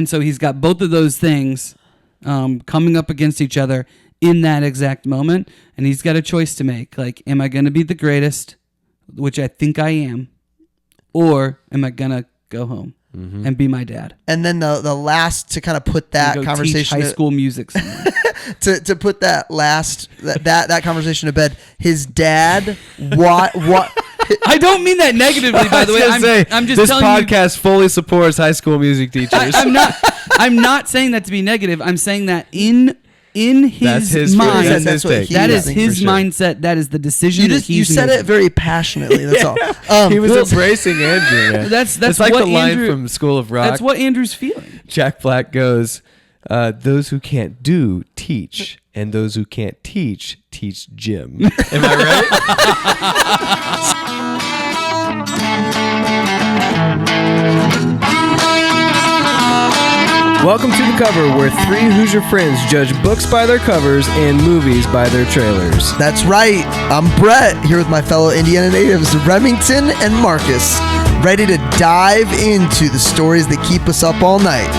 And so he's got both of those things coming up against each other in that exact moment. And he's got a choice to make. Like, am I going to be the greatest, which I think I am, or am I going to go home and be my dad? And then the last, to kind of put that conversation, teach high school music to put that last that conversation to bed. His dad, what? I don't mean that negatively, by the way. I'm just this telling podcast fully supports high school music teachers. I'm not saying that to be negative. I'm saying that in his mind, that is his mindset. That is the decision. You said making. It very passionately. That's all. He was embracing Andrew. Man. That's like what the line Andrew, from School of Rock. That's what Andrew's feeling. Jack Black goes, "Those who can't do teach, and those who can't teach Jim." Am I right? Welcome to The Cover, where three Hoosier friends judge books by their covers and movies by their trailers. That's right. I'm Brett, here with my fellow Indiana natives, Remington and Marcus, ready to dive into the stories that keep us up all night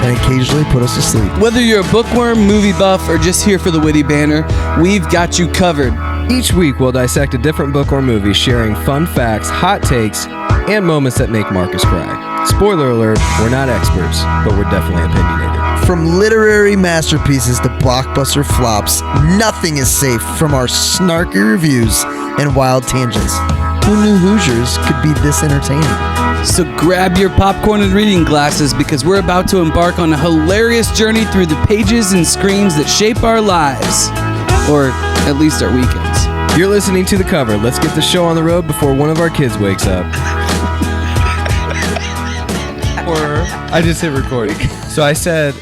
and occasionally put us to sleep. Whether you're a bookworm, movie buff, or just here for the witty banter, we've got you covered. Each week, we'll dissect a different book or movie, sharing fun facts, hot takes, and moments that make Marcus cry. Spoiler alert, we're not experts, but we're definitely opinionated. From literary masterpieces to blockbuster flops, nothing is safe from our snarky reviews and wild tangents. Who knew Hoosiers could be this entertaining? So grab your popcorn and reading glasses, because we're about to embark on a hilarious journey through the pages and screens that shape our lives. Or at least our weekends. You're listening to The Cover. Let's get the show on the road before one of our kids wakes up. I just hit record. So I said,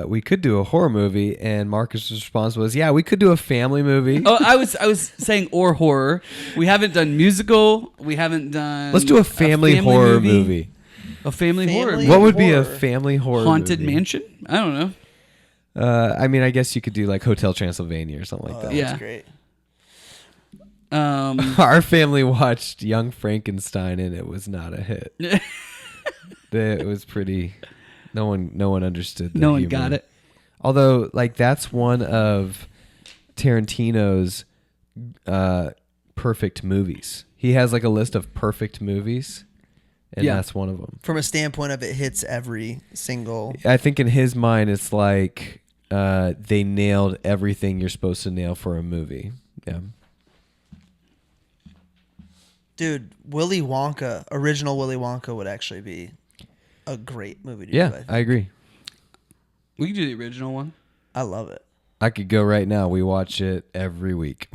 we could do a horror movie, and Marcus' response was, yeah, we could do a family movie. Oh, I was saying or horror. We haven't done musical. We haven't done. Let's do a family horror movie. A family horror movie. What would be a family horror Haunted movie? Mansion? I don't know. I mean, I guess you could do like Hotel Transylvania or something like that. Yeah. That's great. Our family watched Young Frankenstein, and it was not a hit. It was pretty. No one understood. No one humor. got it. Although, like, that's one of Tarantino's perfect movies. He has like a list of perfect movies, and that's one of them. From a standpoint of it hits every single. I think in his mind, it's like they nailed everything you're supposed to nail for a movie. Yeah. Dude, Willy Wonka, original Willy Wonka would actually be a great movie to do. Yeah, I agree. We could do the original one. I love it. I could go right now. We watch it every week.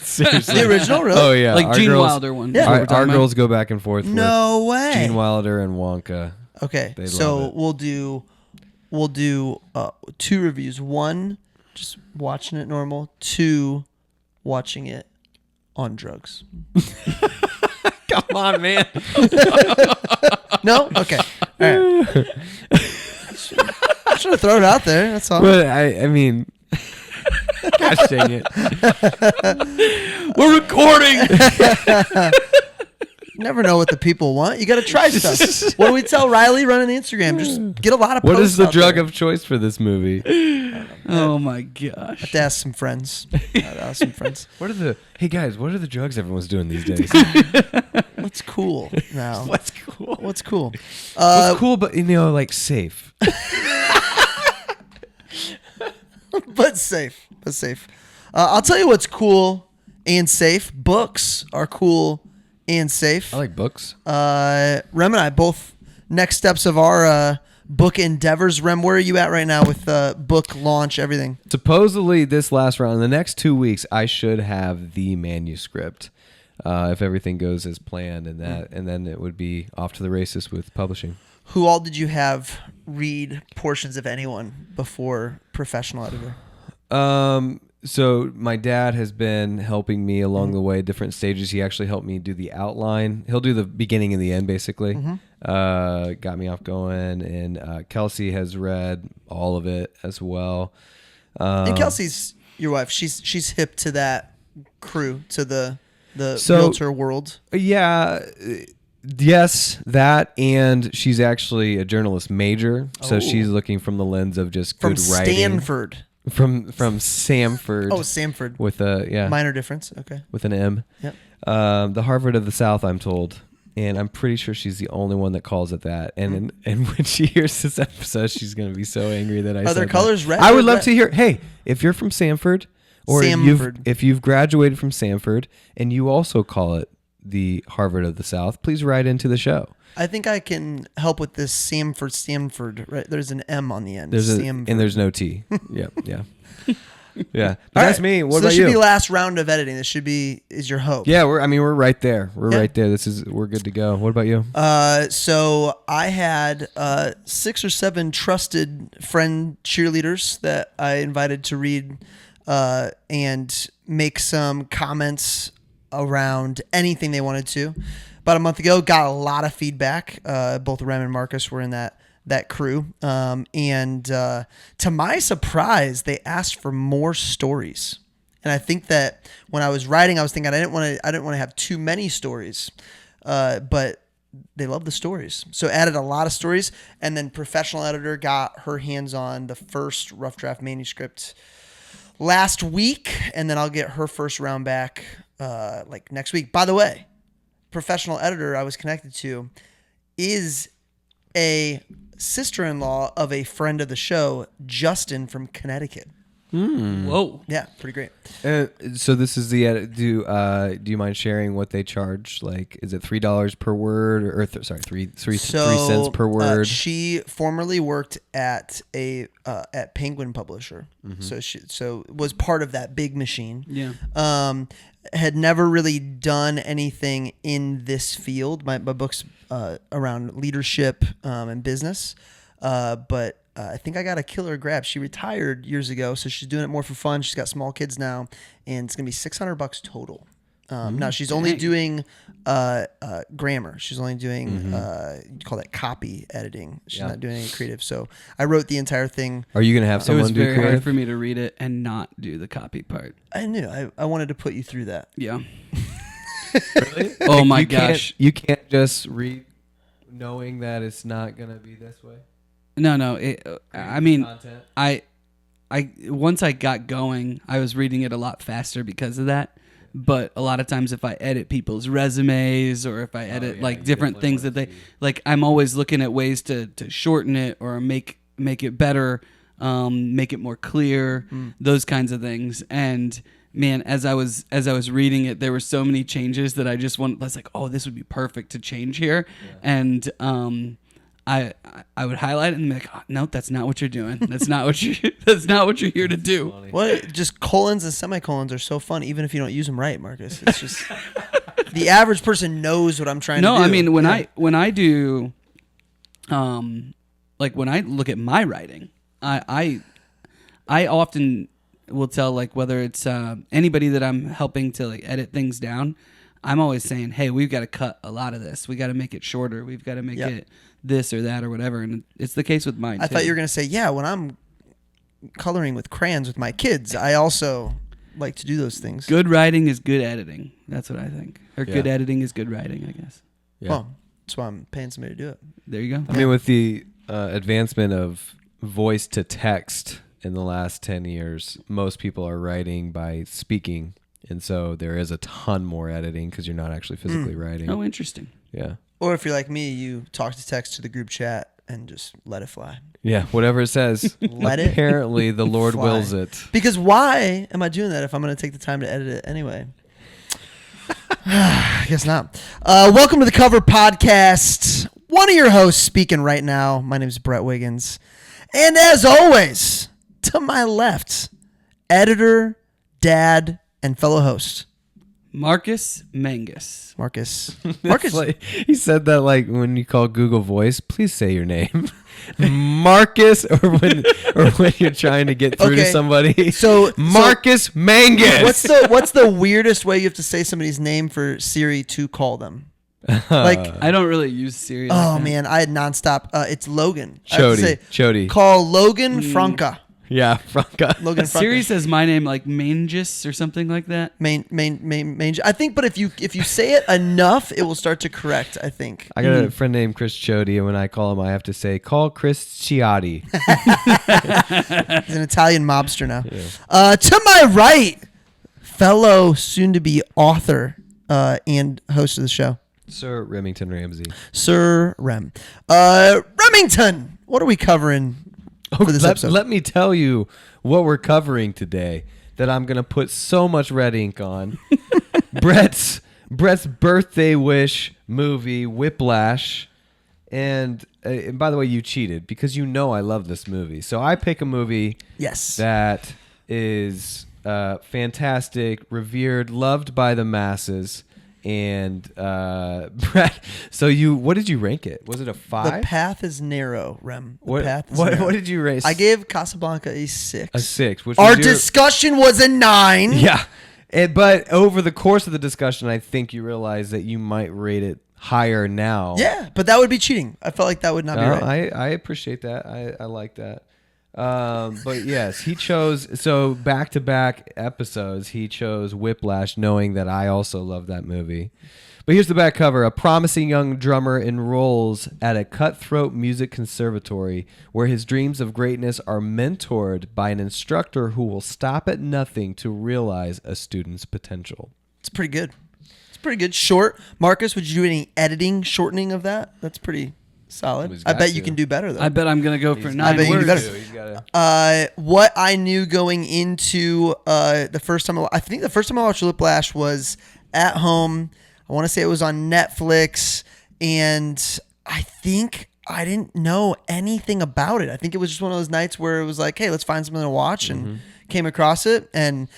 Seriously. The original, really? Oh, yeah. Like Our Gene girls, Wilder one. Yeah. Our girls go back and forth No way. with Gene Wilder and Wonka. Okay, They so love it. we'll do 2 reviews. 1, just watching it normal. 2, watching it on drugs. Come on, man. No? Okay. All right. I should have thrown it out there. That's all. But I mean, gosh dang it. We're recording. You never know what the people want. You got to try stuff. What do we tell Riley running the Instagram? Just get a lot of posts. What is the out drug there. of choice for this movie? Oh my I gosh. have to ask some friends. Hey guys, what are the drugs everyone's doing these days? What's cool now? What's cool? What's cool? What's cool, but like safe. But safe. But safe. I'll tell you what's cool and safe. Books are cool and safe. I like books. Rem and I both next steps of our book endeavors. Rem, where are you at right now with book launch, everything? Supposedly, this last round, in the next 2 weeks, I should have the manuscript if everything goes as planned, and then it would be off to the races with publishing. Who all did you have read portions of anyone before professional editor? So my dad has been helping me along the way, different stages. He actually helped me do the outline. He'll do the beginning and the end, basically. Got me off going. And Kelsey has read all of it as well. And Kelsey's your wife. She's hip to that crew, to the realtor world. Yeah. Yes, that, and she's actually a journalist major, so Oh. she's looking from the lens of just From good writing. Stanford. From Samford. Oh, Samford. With a Minor difference. Okay. with an M. Yep. The Harvard of the South, I'm told, and I'm pretty sure she's the only one that calls it that. And and when she hears this episode, she's gonna be so angry that I Are said their that. colors red? I would or love red? to hear. Hey, if you're from Samford, or Samford. if you've graduated from Samford and you also call it the Harvard of the South, please write into the show. I think I can help with this Stanford. Right? There's an M on the end. There's Samford. and there's no T. Yep. Yeah. Yeah. But All that's right. me. What so about this should you? be last round of editing. This should be is your hope. Yeah, we're right there. We're Yeah. right there. We're good to go. What about you? So I had 6 or 7 trusted friend cheerleaders that I invited to read and make some comments around anything they wanted to. About a month ago, got a lot of feedback. Both Rem and Marcus were in that crew, and to my surprise, they asked for more stories. And I think that when I was writing, I was thinking I didn't want to have too many stories, but they love the stories, so added a lot of stories. And then professional editor got her hands on the first rough draft manuscript last week, and then I'll get her first round back like next week. By the way, professional editor I was connected to is a sister-in-law of a friend of the show, Justin from Connecticut. Whoa. Yeah, pretty great. So this is the edit. Do you mind sharing what they charge? Like, is it $3 per word, or three cents per word? She formerly worked at at Penguin Publisher, so was part of that big machine. Yeah. Had never really done anything in this field. My book's around leadership and business, but I think I got a killer grab. She retired years ago, so she's doing it more for fun. She's got small kids now, and it's gonna be $600 total. Now she's only doing grammar. She's only doing you call that copy editing. She's not doing any creative. So I wrote the entire thing. Are you gonna have It someone was do very hard creative? for me to read it and not do the copy part. I knew I wanted to put you through that. Yeah. Really? Oh my you gosh. You can't just read knowing that it's not gonna be this way. No. I mean, Content. I once I got going, I was reading it a lot faster because of that. But a lot of times, if I edit people's resumes or if I edit yeah, like you different definitely things wanna that they see. like, I'm always looking at ways to shorten it or make it better, make it more clear, those kinds of things. And man, as I was reading it, there were so many changes that I was like, oh, this would be perfect to change here, and I would highlight it and be like, oh, no, that's not what you're doing. That's not what you're here to do. What? Just colons and semicolons are so fun, even if you don't use them right, Marcus. It's just the average person knows what I'm trying to do. No, I mean when I do, like when I look at my writing, I often will tell, like, whether it's anybody that I'm helping to like edit things down, I'm always saying, hey, we've got to cut a lot of this. We got to make it shorter. We've got to make it this or that or whatever. And it's the case with mine. I thought you were gonna say, yeah, when I'm coloring with crayons with my kids, I also like to do those things. Good writing is good editing. That's what I think. Or Yeah. good editing is good writing, I guess. Yeah. Well, that's why I'm paying somebody to do it. There you go. I mean, with the advancement of voice to text in the last 10 years, most people are writing by speaking. And so there is a ton more editing because you're not actually physically writing. Oh, interesting. Yeah. Or if you're like me, you talk to text to the group chat and just let it fly. Yeah. Whatever it says. Let it Apparently, the Lord fly. wills it. Because why am I doing that if I'm going to take the time to edit it anyway? I guess not. Welcome to the Cover Podcast. One of your hosts speaking right now. My name is Brett Wiggins. And as always, to my left, editor, dad, and fellow host, Marcus Mangus. Marcus. Marcus, he said that like when you call Google Voice, please say your name, Marcus, or when you're trying to get through to Okay, somebody. so Marcus Mangus. What's the weirdest way you have to say somebody's name for Siri to call them? Like, I don't really use Siri. oh like that. man, I had nonstop. It's Logan. I have to say, Chody. call Logan Franca. Yeah, Franca. Logan Franca. Siri says my name like Mangus or something like that. Main. I think, but if you say it enough, it will start to correct. I think. I got a friend named Chris Chiotti, and when I call him, I have to say, call Chris Chiotti. He's an Italian mobster now. Yeah. To my right, fellow soon-to-be author and host of the show, Sir Remington Ramsey. Sir Rem. Remington, what are we covering for this episode? Let me tell you what we're covering today that I'm going to put so much red ink on. Brett's birthday wish movie, Whiplash. And by the way, you cheated because you know I love this movie. So I pick a movie that is fantastic, revered, loved by the masses. And Brett, so what did you rank it? Was it a 5? The path is narrow, Rem. What did you rate? I gave Casablanca a 6. A 6. Which Our discussion was a 9. Yeah. But over the course of the discussion, I think you realize that you might rate it higher now. Yeah, but that would be cheating. I felt like that would not be right. I appreciate that. I like that. But yes, he chose, so back-to-back episodes, he chose Whiplash, knowing that I also love that movie. But here's the back cover. A promising young drummer enrolls at a cutthroat music conservatory where his dreams of greatness are mentored by an instructor who will stop at nothing to realize a student's potential. It's pretty good. It's pretty good. Short. Marcus, would you do any editing, shortening of that? That's pretty solid. I bet you can do better, though. I bet I'm going to go for 9 I bet you can do words. better. What I knew going into the first time, I think the first time I watched Whiplash was at home. I want to say it was on Netflix, and I think I didn't know anything about it. I think it was just one of those nights where it was like, hey, let's find something to watch, and came across it. And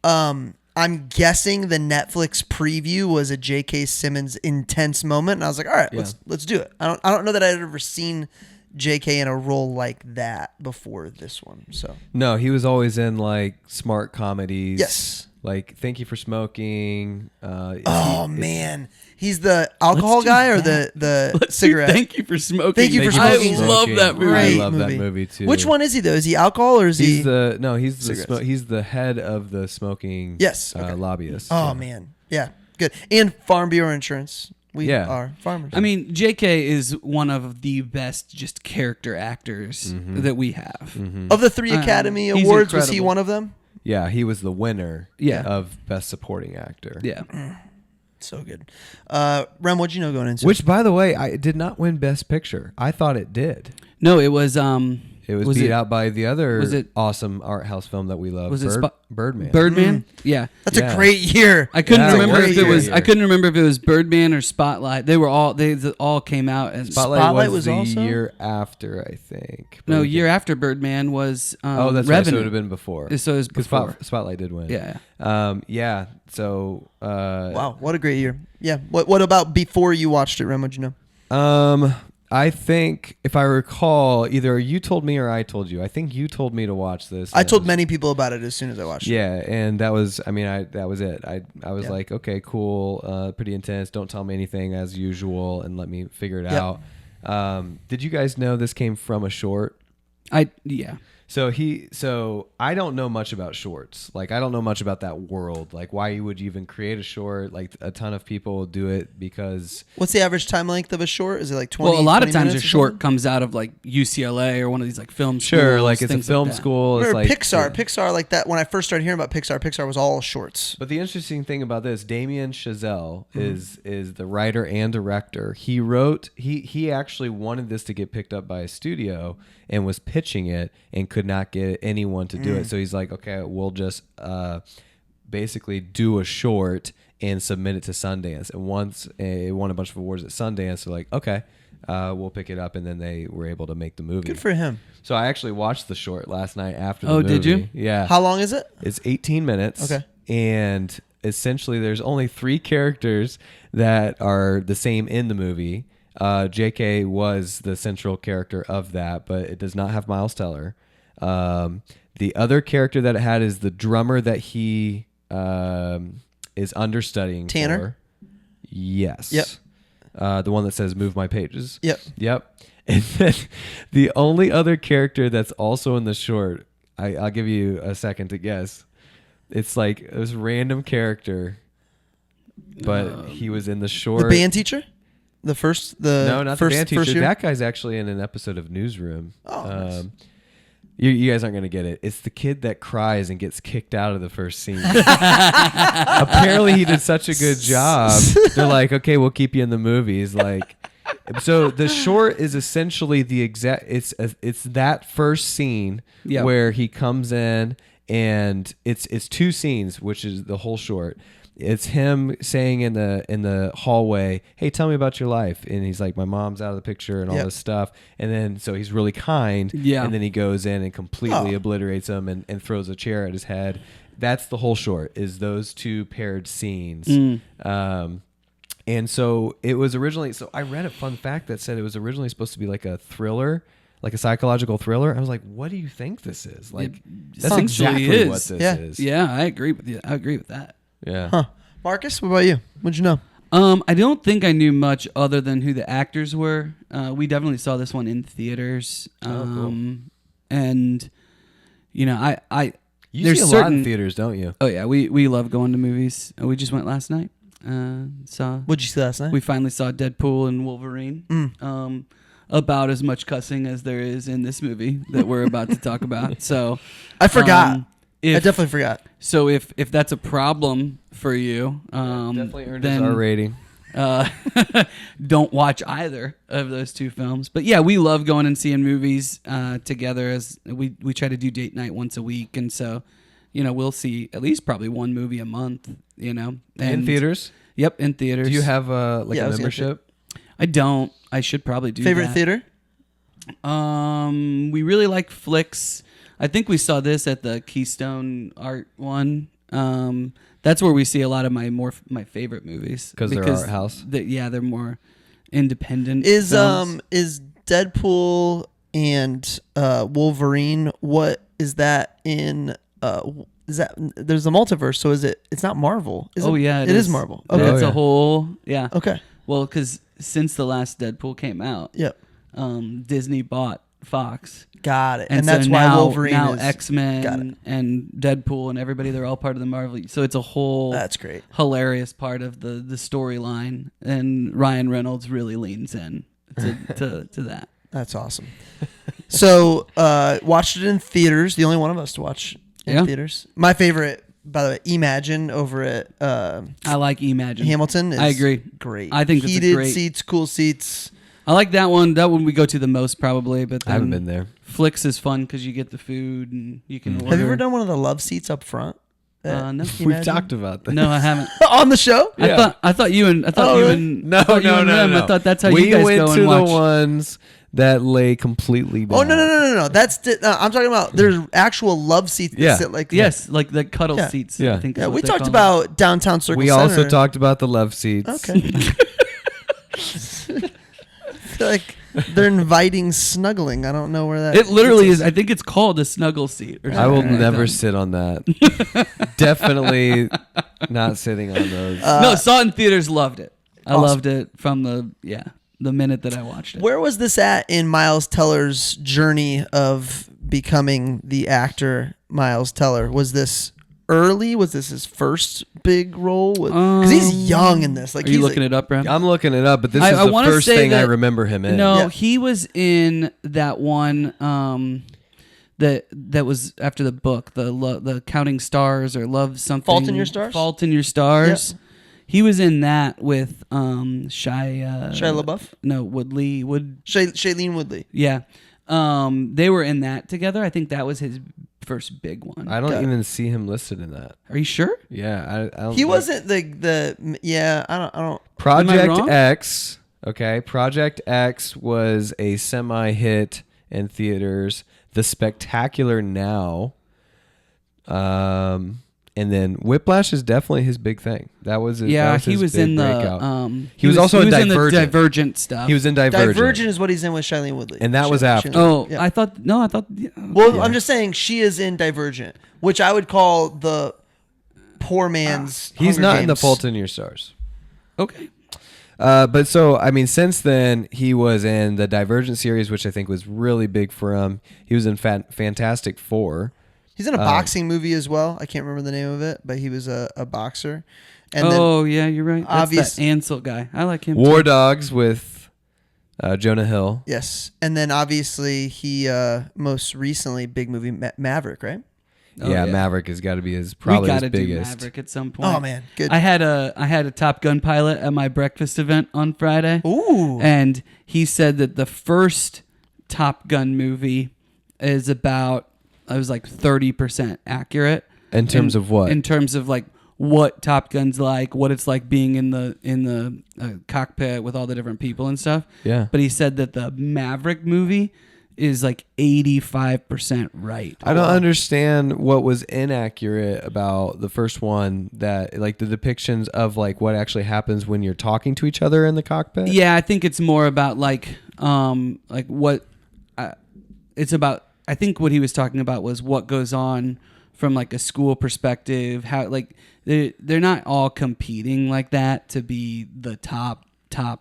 I'm guessing the Netflix preview was a J.K. Simmons intense moment, and I was like, all right, let's do it. I don't know that I'd ever seen J.K. in a role like that before this one. So no, he was always in like smart comedies. Yes. Like Thank You for Smoking. Man, he's the alcohol guy or the cigarette? Thank You for Smoking. Thank You for Smoking. I love that movie. Great I love movie. that movie too. Which one is he though? Is he alcohol or is He's he? he's the head of the smoking lobbyist. Oh man, yeah, good. And Farm Bureau Insurance. We are farmers. I mean, J.K. is one of the best just character actors that we have. Of the 3 Academy Awards, was he one of them? Yeah, he was the winner Yeah. of Best Supporting Actor. Yeah. So good. Rem, what'd you know going into? Which, by the way, I did not win Best Picture. I thought it did. No, it was It was beat out by the other was it- awesome art house film that we love, Was it Birdman. Birdman? Yeah. That's a great year. I couldn't Yeah, remember if it great was year. I couldn't remember if it was Birdman or Spotlight. They all came out as Spotlight was the also? year after, I think. But No, we year after Birdman was Oh, that's right. So Revenue. it would have been before. So it was before. Spotlight did win. Yeah. Yeah. So. Wow, what a great year. Yeah. What about before you watched it, Rem? What'd you know? I think, if I recall, either you told me or I told you. I think you told me to watch this. I told many people about it as soon as I watched it. Yeah, and that was, that was it. I was like, okay, cool, pretty intense. Don't tell me anything as usual, and let me figure it out. Did you guys know this came from a short? Yeah. So I don't know much about shorts. Like, I don't know much about that world. Like, why would you even create a short? Like, a ton of people do it because... What's the average time length of a short? Is it like 20 Well, a lot of 20 times a minutes or short something? comes out of like UCLA or one of these like film schools. Sure, like it's a things film like that. school. It's Remember like Pixar like that. When I first started hearing about Pixar was all shorts. But the interesting thing about this, Damien Chazelle is the writer and director. He actually wanted this to get picked up by a studio and was pitching it and could not get anyone to do it. So he's like, okay, we'll just basically do a short and submit it to Sundance. And once it won a bunch of awards at Sundance, they're like, okay, we'll pick it up. And then they were able to make the movie. Good for him. So I actually watched the short last night after the movie. Oh, did you? Yeah. How long is it? It's 18 minutes. Okay. And essentially there's only 3 characters that are the same in the movie. JK was the central character of that, but it does not have Miles Teller. The other character that it had is the drummer that he is understudying Tanner? for. Yes. Yep. The one that says "Move my pages." Yep. And then the only other character that's also in the short, I'll give you a second to guess. It's like this random character, but he was in the short. The band teacher? No, not first, the band teacher. first year? That guy's actually in an episode of Newsroom. Oh, nice. You guys aren't going to get it. It's the kid that cries and gets kicked out of the first scene. Apparently, he did such a good job. They're like, okay, we'll keep you in the movies. Like, so the short is essentially the exact. It's that first scene where he comes in, and it's 2 scenes, which is the whole short. It's him saying in the hallway, "Hey, tell me about your life," and he's like, "My mom's out of the picture," and all this stuff. And then so he's really kind, and then he goes in and completely obliterates him and throws a chair at his head. That's the whole short. Is those 2 paired scenes. And so it was originally. So I read a fun fact that said it was originally supposed to be like a thriller. Like a psychological thriller. I was like, what do you think this is? Like, that's exactly what this is. Yeah, I agree with you. I agree with that. Yeah. Huh. Marcus, what about you? What'd you know? I don't think I knew much other than who the actors were. We definitely saw this one in theaters. Cool. And, you know, You see a lot in theaters, don't you? Oh, yeah. We love going to movies. We just went last night. What'd you see last night? We finally saw Deadpool and Wolverine. About as much cussing as there is in this movie that we're about to talk about. So I forgot. I definitely forgot. So if that's a problem for you, definitely earned then his R rating. Don't watch either of those 2 films. But yeah, we love going and seeing movies together. As we try to do date night once a week, and so we'll see at least probably 1 movie a month. And in theaters. Yep, in theaters. Do you have a membership? I don't. I should probably do Favorite that. theater? We really like flicks. I think we saw this at the Keystone Art one. That's where we see a lot of my favorite movies because they're art house. They're more independent. Is Deadpool and Wolverine? What is that in? Is that there's a multiverse? So is it? It's not Marvel. Is it? Yeah, it is Marvel. Okay, it's a whole Okay. Well, because since the last Deadpool came out, Disney bought Fox. Got it. And that's so why now, Wolverine now is X-Men and Deadpool and everybody, they're all part of the Marvel. So it's a whole that's great, hilarious part of the storyline, and Ryan Reynolds really leans in to that. That's awesome. So watched it in theaters. The only one of us to watch in theaters. My favorite, by the way, Imagine over at I like Imagine. Hamilton. I agree. Great. I think heated great seats, cool seats. I like that one. That one we go to the most probably, but I haven't been there. Flicks is fun because you get the food and you can order. Have you ever done one of the love seats up front? No. We've talked about that. No, I haven't. On the show? Yeah. I thought you and No. I thought that's how you guys go and watch. We went to the ones that lay completely down. Oh no! That's I'm talking about. There's actual love seats that sit like like the cuddle seats. Yeah. I think we talked about downtown Circle We Center. also talked about the love seats. Okay. Like they're inviting snuggling. I don't know where that. It literally is. I think it's called a snuggle seat. Or I will something like never that. sit on that. Definitely not sitting on those. No, saw it in theaters. Loved it. I loved it from the minute that I watched it. Where was this at in Miles Teller's journey of becoming the actor Miles Teller? Was this early? Was this his first big role? Because he's young in this. Like, Are you looking it up, Brad? I'm looking it up, but this I is the wanna first say thing I that- remember him in. No, Yeah. he was in that one that was after the book, the Counting Stars or Love Something. Fault in Your Stars? Fault in Your Stars. Yep. He was in that with Shia LaBeouf? No, Woodley. Shailene Woodley. Yeah. They were in that together. I think that was his first big one. I don't even see him listed in that. Are you sure? Yeah, I don't. He wasn't I don't. Project wrong? X. Okay, Project X was a semi-hit in theaters. The Spectacular Now. And then Whiplash is definitely his big thing. That was his, he was in breakout. the he was also in in the Divergent. Divergent stuff. He was in Divergent. Divergent is what he's in with Shailene Woodley. And that was after. Oh, Yeah. I thought. Well, I'm just saying she is in Divergent, which I would call the poor man's. He's Hunger not in The Games. Fault in Your Stars. Okay. But so, I mean, since then, he was in the Divergent series, which I think was really big for him. He was in Fantastic Four. He's in a boxing movie as well. I can't remember the name of it, but he was a boxer. And yeah, you're right. That's that Ansel guy. I like him. War too. Dogs with Jonah Hill. Yes. And then obviously he most recently big movie Maverick, right? Yeah, Maverick has got to be We probably got to his do biggest. Maverick at some point. Oh man, good. I had a Top Gun pilot at my breakfast event on Friday. Ooh. And he said that the first Top Gun movie is about, I was like 30% accurate. In terms of what? In terms of like what Top Gun's like, what it's like being in the cockpit with all the different people and stuff. Yeah. But he said that the Maverick movie is like 85% right. I don't understand what was inaccurate about the first one, that like the depictions of like what actually happens when you're talking to each other in the cockpit. Yeah, I think it's more about like what it's about. I think what he was talking about was what goes on from like a school perspective, how like they're not all competing like that to be the top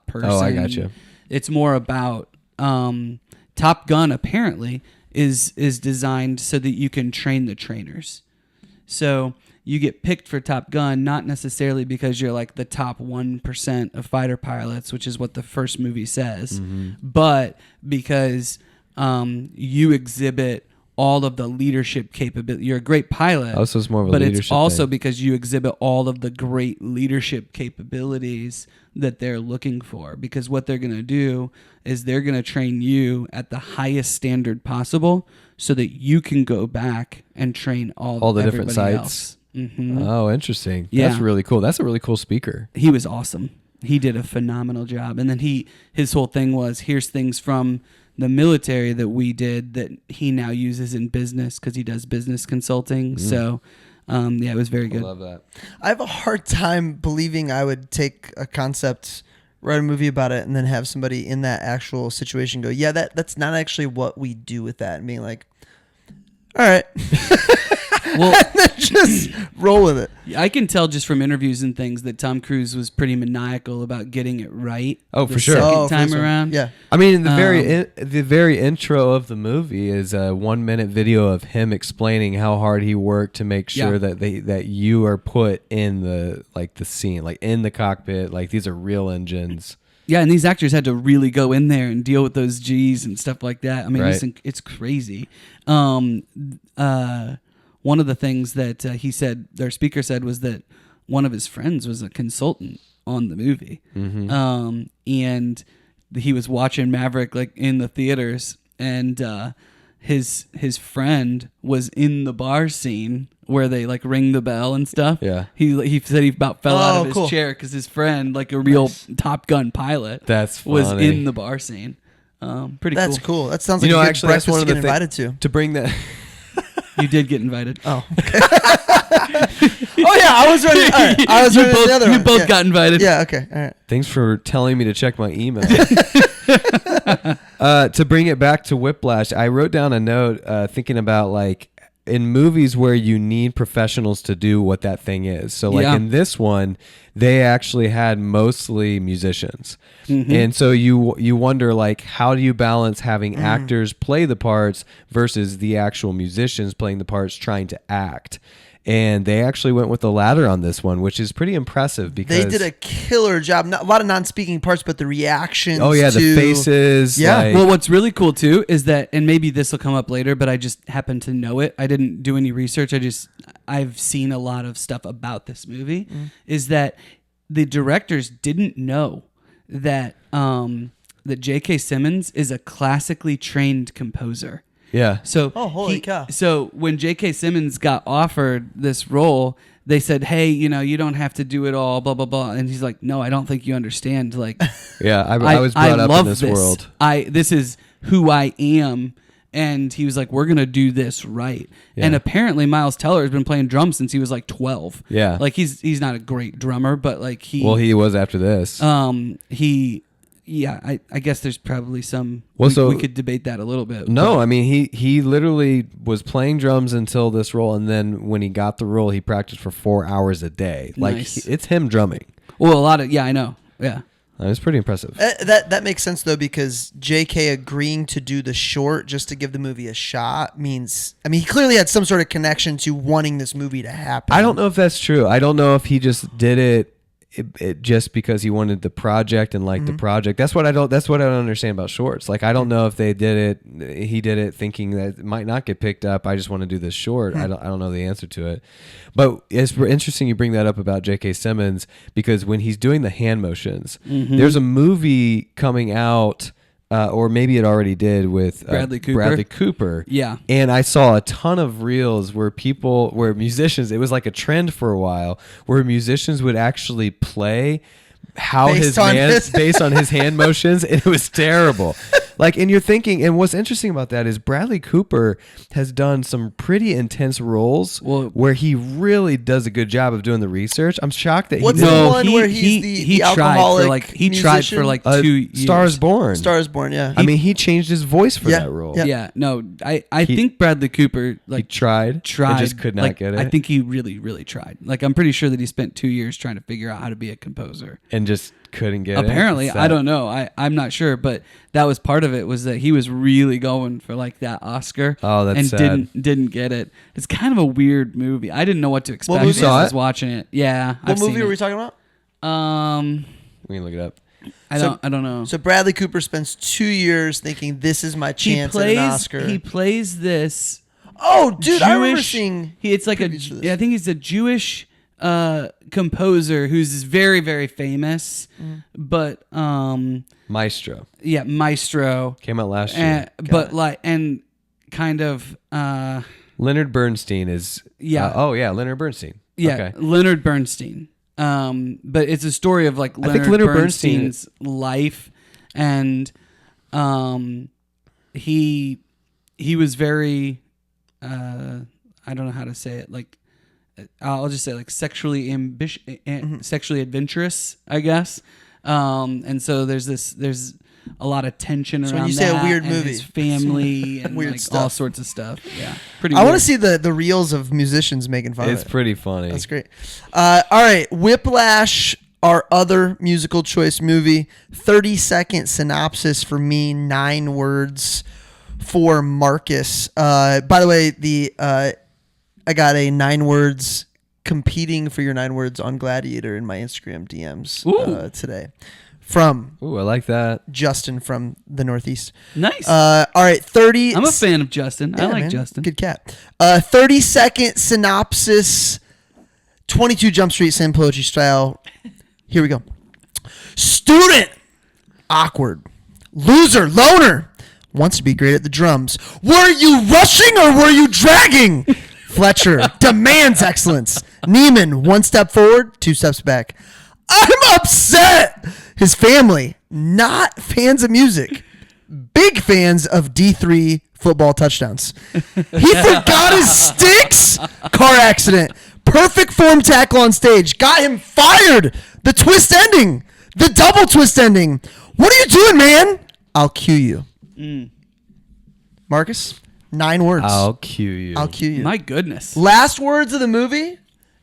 person. Oh, I got you. It's more about Top Gun apparently is designed so that you can train the trainers. So you get picked for Top Gun not necessarily because you're like the top 1% of fighter pilots, which is what the first movie says, but because you exhibit all of the leadership capability. You're a great pilot. Also, it's more of a but leadership it's also thing. because you exhibit all of the great leadership capabilities that they're looking for. Because what they're going to do is they're going to train you at the highest standard possible so that you can go back and train all the different everybody sites. else. Mm-hmm. Oh, interesting. Yeah. That's really cool. That's a really cool speaker. He was awesome. He did a phenomenal job. And then his whole thing was, here's things from the military that we did that he now uses in business because he does business consulting. So, it was very good. I love that. I have a hard time believing I would take a concept, write a movie about it, and then have somebody in that actual situation go, yeah, that's not actually what we do with that. And being like, all right. Well, and then just roll with it. I can tell just from interviews and things that Tom Cruise was pretty maniacal about getting it right. Oh, for the sure. Second for time this one. around. Yeah. I mean, the very intro of the movie is a 1 minute video of him explaining how hard he worked to make sure that you are put in the scene, like in the cockpit, like these are real engines. Yeah, and these actors had to really go in there and deal with those G's and stuff like that. I mean, Right. it's crazy. One of the things that he said, their speaker said, was that one of his friends was a consultant on the movie. And he was watching Maverick like in the theaters, and his friend was in the bar scene where they like ring the bell and stuff. Yeah. He said he about fell out of his cool. chair because his friend, like a real Top Gun pilot, That's was funny. in the bar scene. Pretty That's cool. cool. That sounds like a good Actually, that's breakfast one to of get the invited to. to bring that. You did get invited. Oh. Okay. Oh yeah, I was running. All right. I was running the other You one. both Yeah. got invited. Yeah. Okay. All right. Thanks for telling me to check my email. To bring it back to Whiplash, I wrote down a note thinking about like in movies where you need professionals to do what that thing is. So like Yeah. in this one, they actually had mostly musicians. Mm-hmm. And so you wonder like how do you balance having actors play the parts versus the actual musicians playing the parts trying to act. And they actually went with the latter on this one, which is pretty impressive because They did a killer job. Not, a lot of non-speaking parts, but the reactions. oh yeah, to, the faces. Yeah. like- Well, what's really cool too is that, and maybe this will come up later, but I just happen to know it. I didn't do any research. I've seen a lot of stuff about this movie. Is that the directors didn't know that that J.K. Simmons is a classically trained composer. yeah. Oh, holy cow. So when J.K. Simmons got offered this role, they said, "Hey, you don't have to do it all, blah blah blah." And he's like, "No, I don't think you understand. Like, Yeah, I was brought up in love this world. This is who I am." And he was like, "We're gonna do this right." Yeah. And apparently, Miles Teller has been playing drums since he was like 12. Yeah. like he's not a great drummer, but like he was after this. I guess there's probably some. Well, we could debate that a little bit. No, but- I mean he literally was playing drums until this role, and then when he got the role, he practiced for 4 hours a day. Like Nice. it's him drumming. Well, a lot of I know. Yeah. It's pretty impressive. That makes sense though, because J.K. agreeing to do the short just to give the movie a shot means, I mean, he clearly had some sort of connection to wanting this movie to happen. I don't know if that's true. I don't know if he just did it just because he wanted the project and liked the project. That's what I don't understand about shorts. Like, I don't know if he did it thinking that it might not get picked up. I just want to do this short. I don't know the answer to it. But it's interesting you bring that up about J.K. Simmons, because when he's doing the hand motions, there's a movie coming out, or maybe it already did, with Bradley Cooper. Yeah. And I saw a ton of reels where musicians, it was like a trend for a while, where musicians would actually play based on his hand motions, and it was terrible. Like, and you're thinking, and what's interesting about that is Bradley Cooper has done some pretty intense roles where he really does a good job of doing the research. I'm shocked that where he's the alcoholic he tried for like 2 years. Star is Born. Yeah. I mean, he changed his voice for that role. Yeah. No, I think Bradley Cooper he tried and just could not get it. I think he really, really tried. Like, I'm pretty sure that he spent 2 years trying to figure out how to be a composer and just couldn't get Apparently, it. I don't know. I'm not sure, but that was part of it, was that he was really going for like that Oscar. Oh, that's and sad. didn't get it. It's kind of a weird movie. I didn't know what to expect as I was watching it. Yeah. What movie were we talking about? We can look it up. I don't know. So Bradley Cooper spends 2 years thinking, this is my chance at an Oscar. He plays this. Oh, dude, Jewish, I remember seeing. It's like I think he's a Jewish composer who's very, very famous, but Maestro. Yeah, Maestro Came out last year. Leonard Bernstein is. Leonard Bernstein. Yeah, okay. Leonard Bernstein. But it's a story of like Leonard Bernstein's life, and he was very I don't know how to say it, like I'll just say like sexually sexually adventurous, I guess. And so there's a lot of tension around when you that. say a weird and movie, his family and weird like stuff. all sorts of stuff. Yeah, pretty. I want to see the reels of musicians making fun of it. It's pretty funny. That's great. All right, Whiplash, our other musical choice movie. 30-second synopsis for me, 9 words for Marcus. By the way, I got a 9 words competing for your 9 words on Gladiator in my Instagram DMs today. From I like that. Justin from the Northeast. Nice. All right, 30. I'm a fan of Justin. Yeah, I like man. Justin. Good cat. 30-second synopsis. 22 Jump Street, same poetry style. Here we go. Student. Awkward. Loser. Loner. Wants to be great at the drums. Were you rushing or were you dragging? Fletcher demands excellence. Neiman, 1 step forward, 2 steps back. I'm upset. His family, not fans of music. Big fans of D3 football touchdowns. He forgot his sticks. Car accident. Perfect form tackle on stage. Got him fired. The twist ending. The double twist ending. What are you doing, man? I'll cue you. Marcus, 9 words. I'll cue you. I'll cue you. My goodness. Last words of the movie,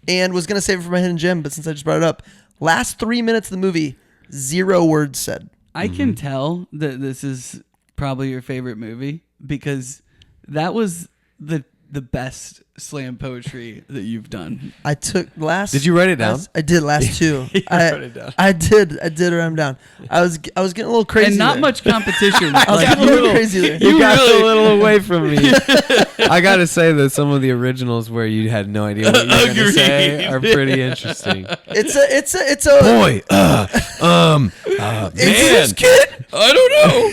and was going to save it for my hidden gem, but since I just brought it up, last 3 minutes of the movie, 0 words said. I can tell that this is probably your favorite movie because that was the best slam poetry that you've done. I took last. Did you write it down? I did last 2. I wrote it down. I did write them down. I was getting a little crazy. And not there. much competition. I was getting a little crazy there. You got a little away from me. I got to say that some of the originals where you had no idea what you were going to say are pretty interesting. It's a boy. man. This kid. I don't know.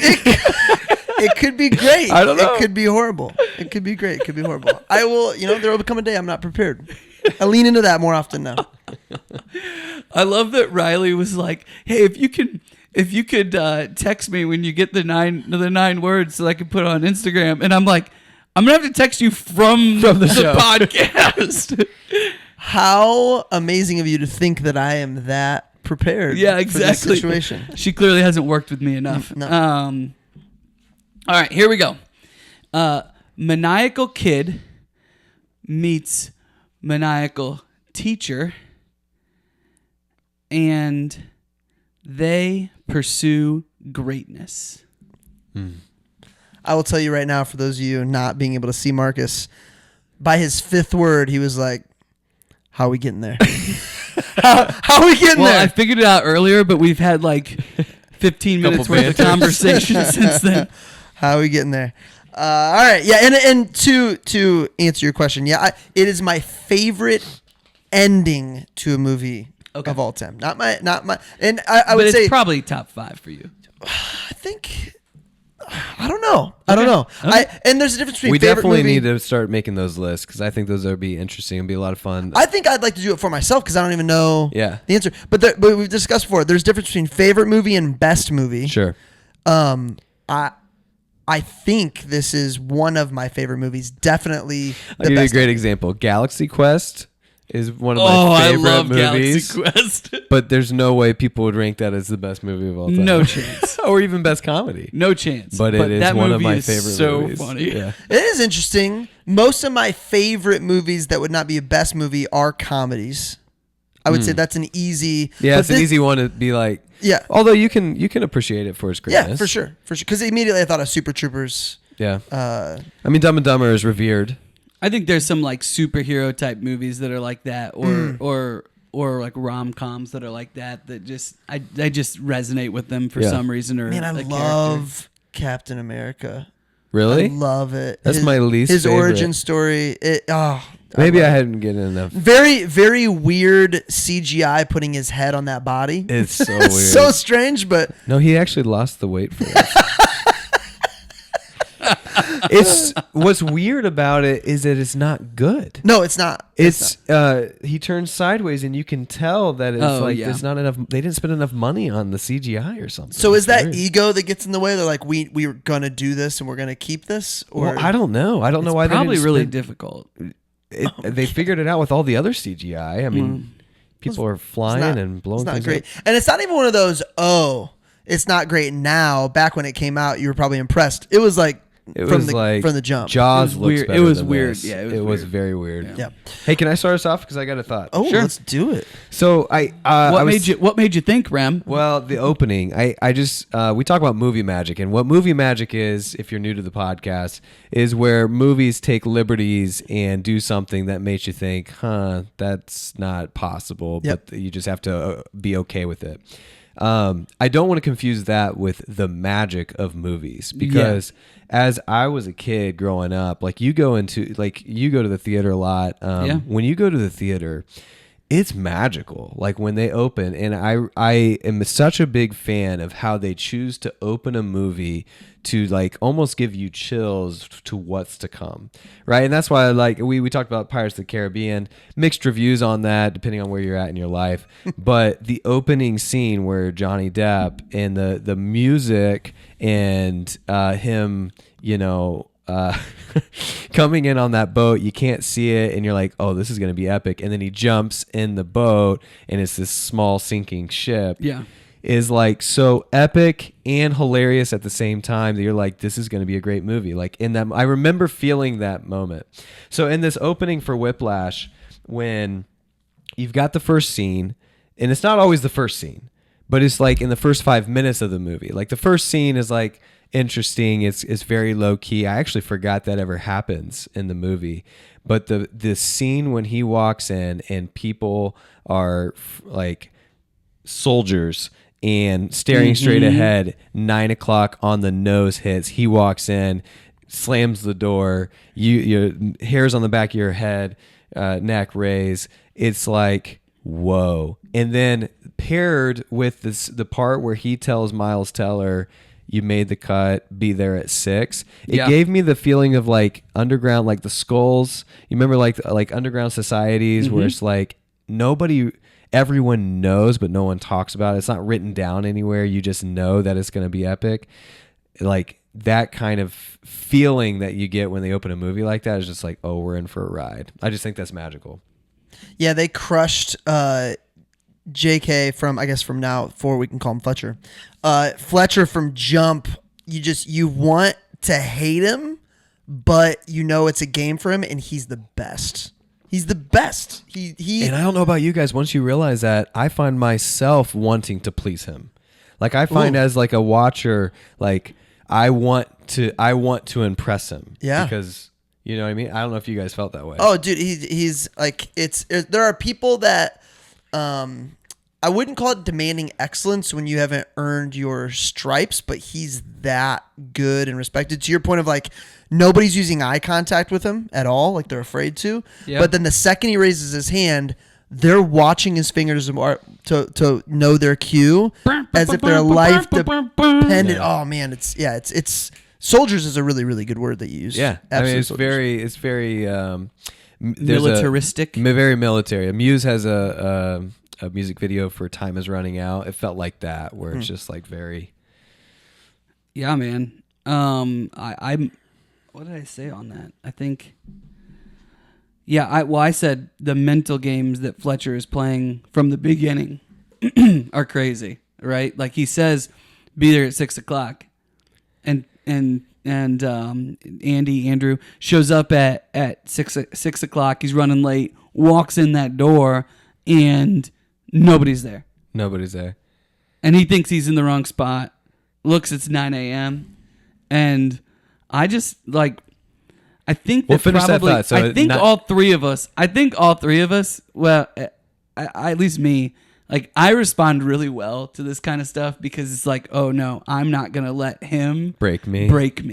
It could be great. I don't know. It could be horrible. It could be great. It could be horrible. I will. There will become a day I'm not prepared. I lean into that more often now. I love that Riley was like, "Hey, if you could text me when you get the 9 words so I can put it on Instagram," and I'm like, "I'm gonna have to text you from the show. podcast." How amazing of you to think that I am that prepared. Yeah, For this exactly. situation. She clearly hasn't worked with me enough. No. All right, here we go. Maniacal kid meets maniacal teacher, and they pursue greatness. I will tell you right now, for those of you not being able to see Marcus, by his fifth word, he was like, how are we getting there? how are we getting Well, there? I figured it out earlier, but we've had like 15 minutes worth of conversation since then. How are we getting there? All right. Yeah. And to answer your question, yeah, it is my favorite ending to a movie of all time. Not my, and I would But say it's probably top 5 for you. I think, I don't know. I don't know. Okay. And there's a difference between We favorite definitely movie. need to start making those lists because I think those would be interesting and be a lot of fun. I think I'd like to do it for myself because I don't even know Yeah. the answer. But we've discussed before. There's a difference between favorite movie and best movie. Sure. I think this is one of my favorite movies. Definitely I'll the give you a best. great example. Galaxy Quest is one of Oh, my I favorite love movies. Galaxy Quest. But there's no way people would rank that as the best movie of all time. No chance. Or even best comedy. No chance. But it is that one of movie my is favorite so movies. funny. Yeah. It is interesting. Most of my favorite movies that would not be a best movie are comedies. I would say that's an easy. Yeah, but it's an easy one to be like. Yeah. Although you can appreciate it for its greatness. Yeah, for sure. Because immediately I thought of Super Troopers. Yeah. I mean, Dumb and Dumber is revered. I think there's some like superhero type movies that are like that, or like rom-coms that are like that just I just resonate with them for Yeah. some reason. Or Man, I a character. love Captain America. Really? I love it. That's my least His favorite. origin story. Maybe I love it. hadn't get enough. Very, very weird CGI putting his head on that body. It's so weird. So strange, but No, he actually lost the weight for it. It's what's weird about it is that it's not good. no, it's not. It's he turns sideways and you can tell that it's there's not enough. They didn't spend enough money on the CGI or something. So is It's that weird. ego that gets in the way? They're like, we're gonna do this and we're gonna keep this, or Well, I don't know. I don't know why Probably they didn't really spend- difficult. They figured it out with all the other CGI. I mean, people are flying and blowing it's not things great, up. and it's not even one of those. Oh, it's not great now. Back when it came out, you were probably impressed. It was like It from was the like from the jump. Jaws It was looks weird. better It was than weird. this. Yeah, it was weird. very weird. Yeah. Hey, can I start us off because I got a thought? Oh, Sure. let's do it. So What made you think, Rem? Well, the opening. I just we talk about movie magic, and what movie magic is, if you're new to the podcast, is where movies take liberties and do something that makes you think, that's not possible, Yep. but you just have to be okay with it. I don't want to confuse that with the magic of movies because as I was a kid growing up, you go to the theater a lot. When you go to the theater, it's magical. Like when they open, and I am such a big fan of how they choose to open a movie to almost give you chills to what's to come, right? And that's why we talked about Pirates of the Caribbean, mixed reviews on that depending on where you're at in your life. But the opening scene where Johnny Depp and the music and him, coming in on that boat, you can't see it, and you're like, oh, this is going to be epic. And then he jumps in the boat, and it's this small sinking ship. Yeah. Is so epic and hilarious at the same time that you're like, this is going to be a great movie. In that, I remember feeling that moment. So in this opening for Whiplash, when you've got the first scene, and it's not always the first scene, but it's in the first 5 minutes of the movie. The first scene is interesting. It's very low key. I actually forgot that ever happens in the movie. But the scene when he walks in and people are soldiers and staring straight ahead, 9 o'clock on the nose hits. He walks in, slams the door. Your hairs on the back of your head, neck raise. It's whoa. And then paired with the part where he tells Miles Teller, you made the cut, be there at 6. It gave me the feeling of underground, the skulls. You remember underground societies where it's everyone knows, but no one talks about it. It's not written down anywhere. You just know that it's going to be epic. That kind of feeling that you get when they open a movie like that is just oh, we're in for a ride. I just think that's magical. Yeah, they crushed JK from now forward, we can call him Fletcher. Fletcher from Jump, you want to hate him, but it's a game for him, and he's the best. He's the best. He And I don't know about you guys. Once you realize that, I find myself wanting to please him. Like I find as like a watcher, like I want to impress him. Yeah. Because you know what I mean? I don't know if you guys felt that way. Oh, dude, he's like there are people that I wouldn't call it demanding excellence when you haven't earned your stripes, but he's that good and respected. To your point of like nobody's using eye contact with him at all, like they're afraid to. Yep. But then the second he raises his hand, they're watching his fingers to know their cue as if their life depended. Oh man, it's soldiers is a really, really good word that you use. Yeah, I mean it's very Militaristic. Very military. Muse has a music video for "Time Is Running Out." It felt like that, where it's just like very. Yeah, man. I'm. What did I say on that? I think. Yeah, I said the mental games that Fletcher is playing from the beginning are crazy, right? Like he says, "Be there at 6:00," and Andrew shows up at 6:00. He's running late, walks in that door, and nobody's there. Nobody's there. And he thinks he's in the wrong spot. Looks, it's 9 a.m. And I just like, I think that finish probably, that thought. So I think all three of us, well, at least me, like I respond really well to this kind of stuff because it's like, oh no, I'm not going to let him break me.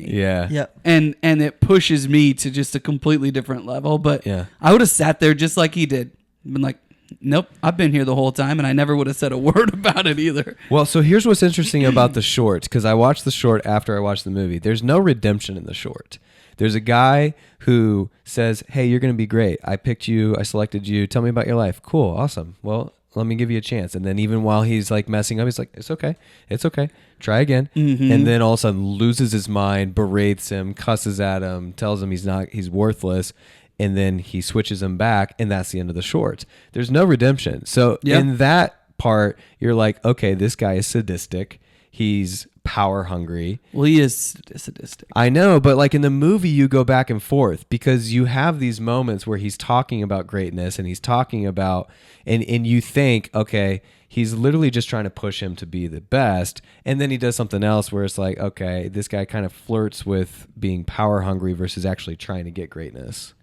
Yeah. Yep. And it pushes me to just a completely different level. But yeah. I would have sat there just like he did. Been like, nope, I've been here the whole time, and I never would have said a word about it either. Well, so here's what's interesting about the short, because I watched the short after I watched the movie. There's no redemption in the short. There's a guy who says, hey, you're going to be great. I picked you. I selected you. Tell me about your life. Cool. Awesome. Well, let me give you a chance. And then even while he's like messing up, he's like, it's okay. It's okay. Try again. Mm-hmm. And then all of a sudden loses his mind, berates him, cusses at him, tells him he's worthless. And then he switches him back, and that's the end of the short. There's no redemption. So in that part, you're like, okay, this guy is sadistic. He's power hungry. Well, he is sadistic. I know, but like in the movie, you go back and forth because you have these moments where he's talking about greatness and he's talking about, and you think, okay, he's literally just trying to push him to be the best. And then he does something else where it's like, okay, this guy kind of flirts with being power hungry versus actually trying to get greatness.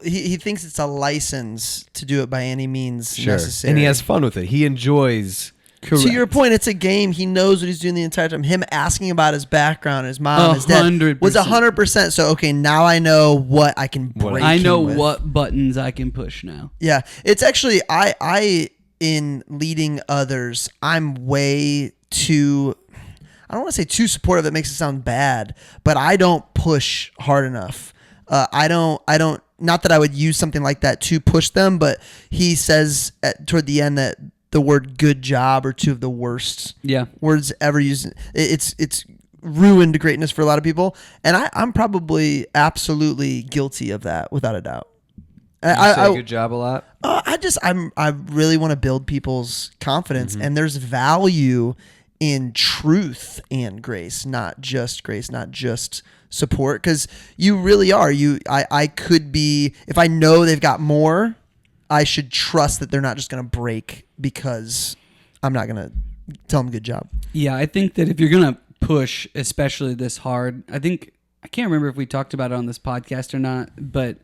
He thinks it's a license to do it by any means necessary. And he has fun with it. He enjoys. Correct. To your point, it's a game. He knows what he's doing the entire time. Him asking about his background, his mom, his dad 100%. was 100%. So okay, now I know what I can break. I know him with. what buttons I can push now. Yeah, it's actually I in leading others, I'm way too. I don't want to say too supportive. That makes it sound bad, but I don't push hard enough. I don't. Not that I would use something like that to push them, but he says toward the end that the word "good job" are two of the worst words ever used. It's ruined greatness for a lot of people, and I'm probably absolutely guilty of that without a doubt. I say good job a lot. I really want to build people's confidence, and there's value in truth and grace, not just support, because you really are. I could be, if I know they've got more, I should trust that they're not just going to break because I'm not going to tell them good job. Yeah, I think that if you're going to push, especially this hard, I can't remember if we talked about it on this podcast or not, but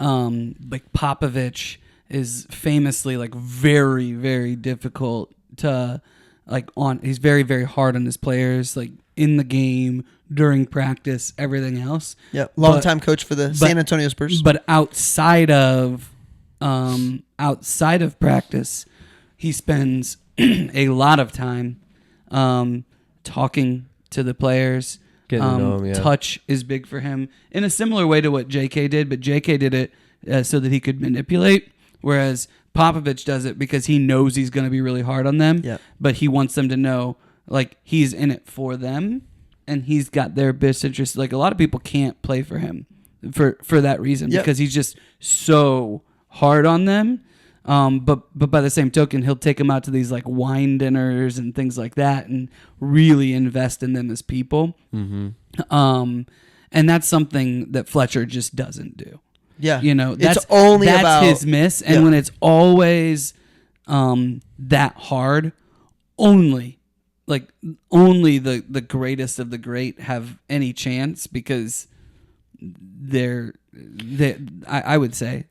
like Popovich is famously like very, very difficult to he's very, very hard on his players, like in the game, during practice, everything else. Yeah, longtime coach for the San Antonio Spurs. But outside of practice, he spends a lot of time talking to the players. Getting to know them, Touch is big for him in a similar way to what JK did, but JK did it so that he could manipulate, whereas Popovich does it because he knows he's going to be really hard on them, but he wants them to know like he's in it for them and he's got their best interest. Like a lot of people can't play for him for that reason because he's just so hard on them. But by the same token, he'll take them out to these like wine dinners and things like that and really invest in them as people. Mm-hmm. And that's something that Fletcher just doesn't do. Yeah. You know, that's about his miss. And when it's always that hard, only like only the greatest of the great have any chance because I would say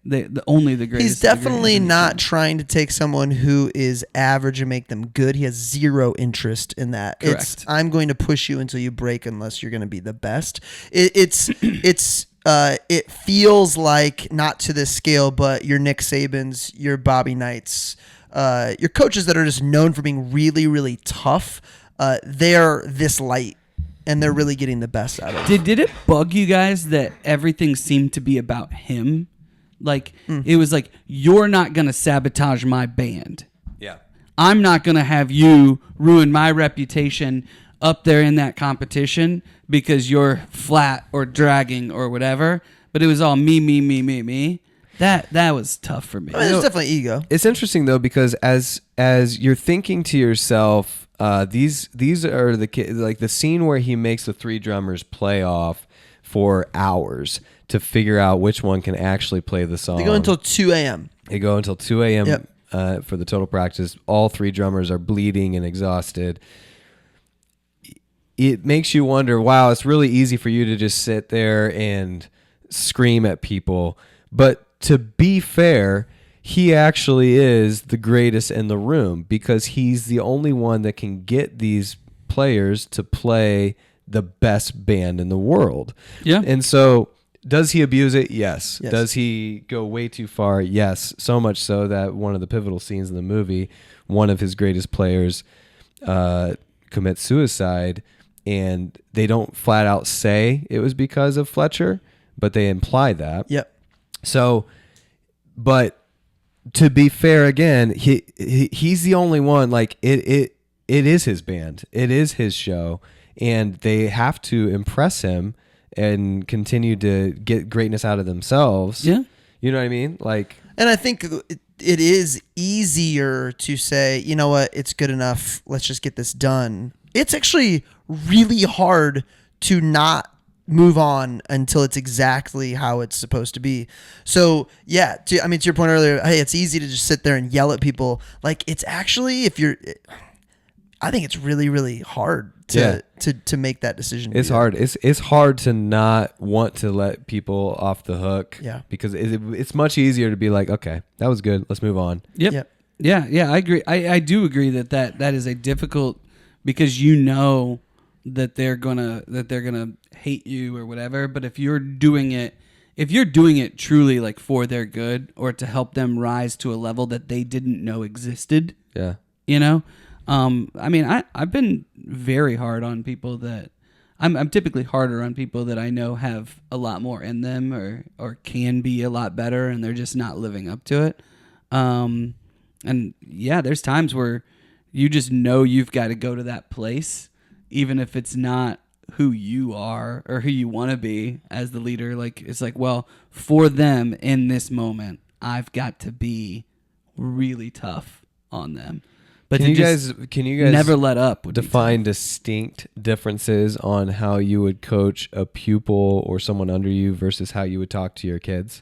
only the greatest. He's of the great definitely have any not chance. trying to take someone who is average and make them good. He has zero interest in that. Correct. I'm going to push you until you break unless you're going to be the best. It feels like, not to this scale, but your Nick Sabans, your Bobby Knights, your coaches that are just known for being really, really tough. They're this light. And they're really getting the best out of it. Did it bug you guys that everything seemed to be about him? Like, it was like, you're not going to sabotage my band. Yeah. I'm not going to have you ruin my reputation up there in that competition because you're flat or dragging or whatever. But it was all me. That was tough for me. I mean, there's definitely ego. It's interesting though, because as you're thinking to yourself, these are the scene where he makes the three drummers play off for hours to figure out which one can actually play the song. They go until 2 a.m. They go until 2 a.m. Yep. For the total practice. All three drummers are bleeding and exhausted. It makes you wonder, wow, it's really easy for you to just sit there and scream at people. But to be fair, he actually is the greatest in the room because he's the only one that can get these players to play the best band in the world. Yeah. And so does he abuse it? Yes. Yes. Does he go way too far? Yes. So much so that one of the pivotal scenes in the movie, one of his greatest players commits suicide, and they don't flat out say it was because of Fletcher, but they imply that. Yep. So, but to be fair, again, he's the only one. Like it is his band, it is his show, and they have to impress him and continue to get greatness out of themselves. Yeah. You know what I mean? Like, And I think it is easier to say, you know what, it's good enough. Let's just get this done. It's actually really hard to not move on until it's exactly how it's supposed to be. So yeah, to your point earlier, hey, it's easy to just sit there and yell at people. Like, it's actually, I think it's really, really hard to make that decision. it's hard. It's hard to not want to let people off the hook. Yeah. Because it's much easier to be like, okay, that was good. Let's move on. Yep. Yeah, I agree. I do agree that is a difficult, because you know that they're gonna hate you or whatever. But if you're doing it truly like for their good or to help them rise to a level that they didn't know existed, Yeah. you know, I mean, I've been very hard on people that I'm typically harder on people that I know have a lot more in them or can be a lot better, and they're just not living up to it. And yeah, there's times where you just know you've got to go to that place, even if it's not who you are or who you want to be as the leader. Like, it's like, well, for them in this moment, I've got to be really tough on them. But Can you guys never let up? would be define distinct differences on how you would coach a pupil or someone under you versus how you would talk to your kids?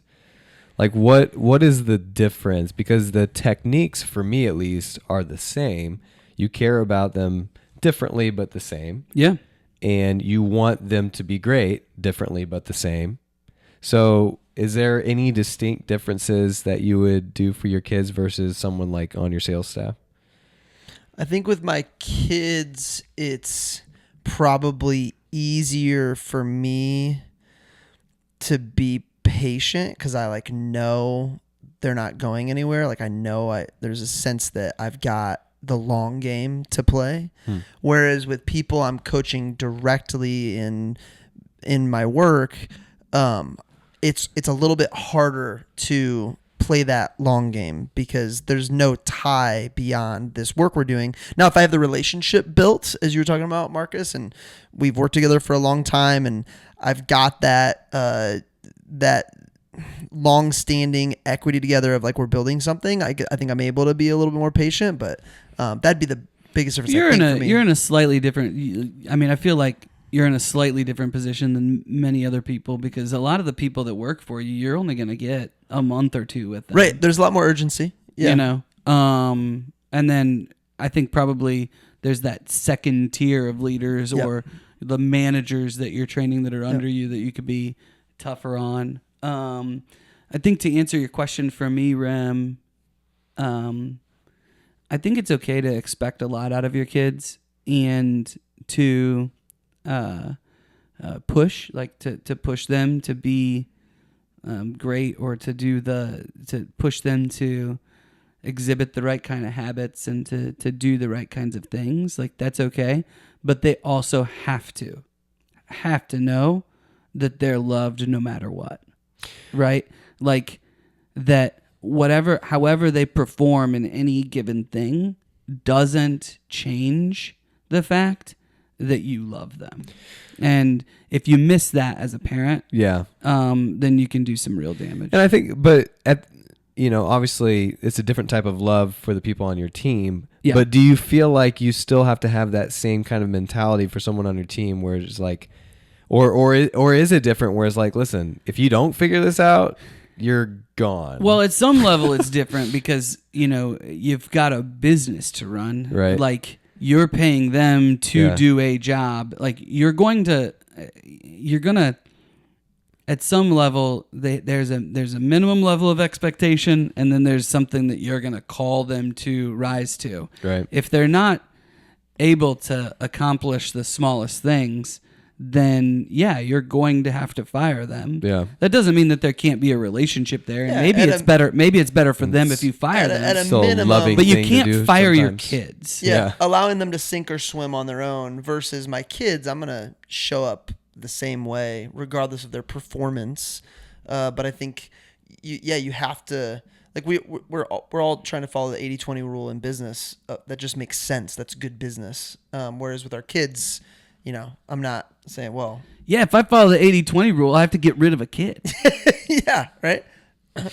Like, what is the difference? Because the techniques, for me at least, are the same. You care about them differently but the same. Yeah. And you want them to be great differently but the same. So is there any distinct differences that you would do for your kids versus someone like on your sales staff? I think with my kids, it's probably easier for me to be patient because I know they're not going anywhere. Like, I know there's a sense that I've got the long game to play. Whereas with people I'm coaching directly in my work, it's a little bit harder to play that long game because there's no tie beyond this work we're doing. Now, if I have the relationship built, as you were talking about, Marcus, and we've worked together for a long time, and I've got that long-standing equity together of we're building something, I think I'm able to be a little bit more patient, but that'd be the biggest difference. You're in a slightly different. I mean, I feel like you're in a slightly different position than many other people because a lot of the people that work for you, you're only going to get a month or two with them. Right. There's a lot more urgency. Yeah. You know. And then I think probably there's that second tier of leaders or the managers that you're training that are under you that you could be tougher on. I think to answer your question for me, Rem, I think it's okay to expect a lot out of your kids and to push, like to push them to be great, or to push them to exhibit the right kind of habits and to do the right kinds of things. Like, that's okay. But they also have to know that they're loved no matter what. Right? Like, that however they perform in any given thing doesn't change the fact that you love them. And if you miss that as a parent, then you can do some real damage. And I think, but obviously it's a different type of love for the people on your team. Yeah. But do you feel like you still have to have that same kind of mentality for someone on your team where it's like, or is it different where it's like, listen, if you don't figure this out, you're gone? Well, at some level it's different because, you've got a business to run. Right. Like, you're paying them to do a job. Like, you're gonna, at some level, there's a minimum level of expectation, and then there's something that you're gonna call them to rise to. Right. If they're not able to accomplish the smallest things, then you're going to have to fire them. Yeah. That doesn't mean that there can't be a relationship there. And Yeah, maybe it's better for them if you fire them. At a Still minimum, loving But you thing to can't do fire your sometimes. kids. Yeah, allowing them to sink or swim on their own versus my kids, I'm going to show up the same way regardless of their performance. But I think, you have to, like, we're all trying to follow the 80-20 rule in business. That just makes sense. That's good business. Whereas with our kids, I'm not saying, well. Yeah, if I follow the 80-20 rule, I have to get rid of a kid. Yeah, right? You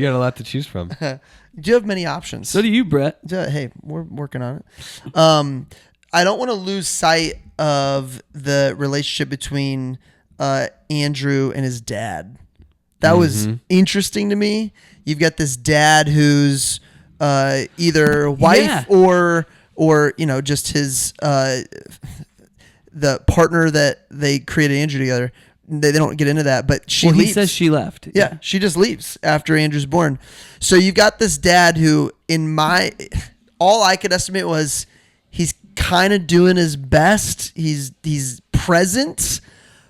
got a lot to choose from. Do you have many options? So do you, Brett. Hey, we're working on it. I don't want to lose sight of the relationship between Andrew and his dad. That was interesting to me. You've got this dad who's either wife or just his the partner that they created Andrew together. They don't get into that, but she leaves. He says she left. Yeah, she just leaves after Andrew's born. So you've got this dad who, all I could estimate was he's kind of doing his best. He's present,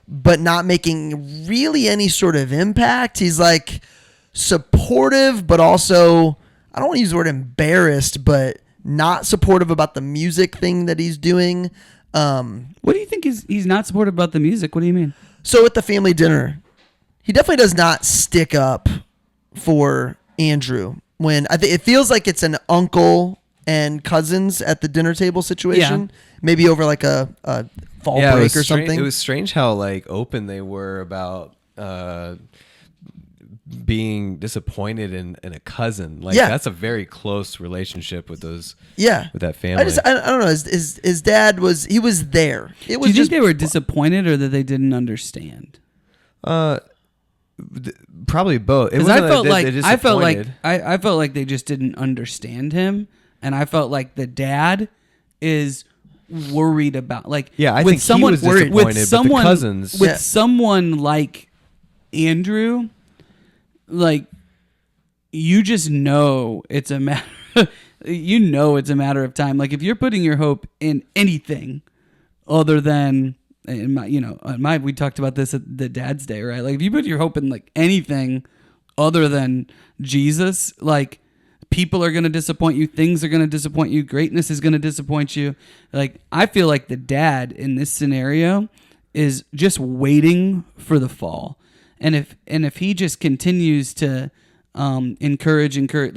but not making really any sort of impact. He's like supportive, but also, I don't want to use the word embarrassed, but not supportive about the music thing that he's doing. What do you think he's not supportive about the music? What do you mean? So at the family dinner, he definitely does not stick up for Andrew. When I think it feels like it's an uncle and cousins at the dinner table situation, maybe over like a fall break or something. It was strange how open they were about being disappointed in a cousin. That's a very close relationship with those. Yeah, with that family. I don't know. His dad was there. It was. Do you think they were disappointed or that they didn't understand? Probably both. Because I felt like they just didn't understand him, and I felt like the dad is worried about I think he was disappointed, but the cousins with someone like Andrew. Like, you just know it's a matter. It's a matter of time. Like, if you're putting your hope in anything other than, we talked about this at the Dad's Day, right? Like, if you put your hope in anything other than Jesus, people are going to disappoint you. Things are going to disappoint you. Greatness is going to disappoint you. I feel like the dad in this scenario is just waiting for the fall. And if he just continues to encourage, Andrew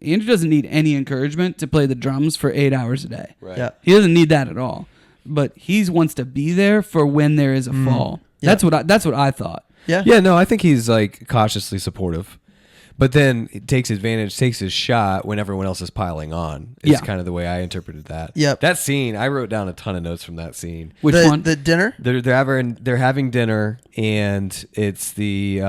doesn't need any encouragement to play the drums for 8 hours a day. Right. Yeah. He doesn't need that at all. But he wants to be there for when there is a fall. Yeah. That's what I thought. Yeah. Yeah. No, I think he's cautiously supportive, but then it takes his shot when everyone else is piling on. It's kind of the way I interpreted that. Yep. That scene, I wrote down a ton of notes from that scene. Which one? The dinner? They're having dinner, and it's the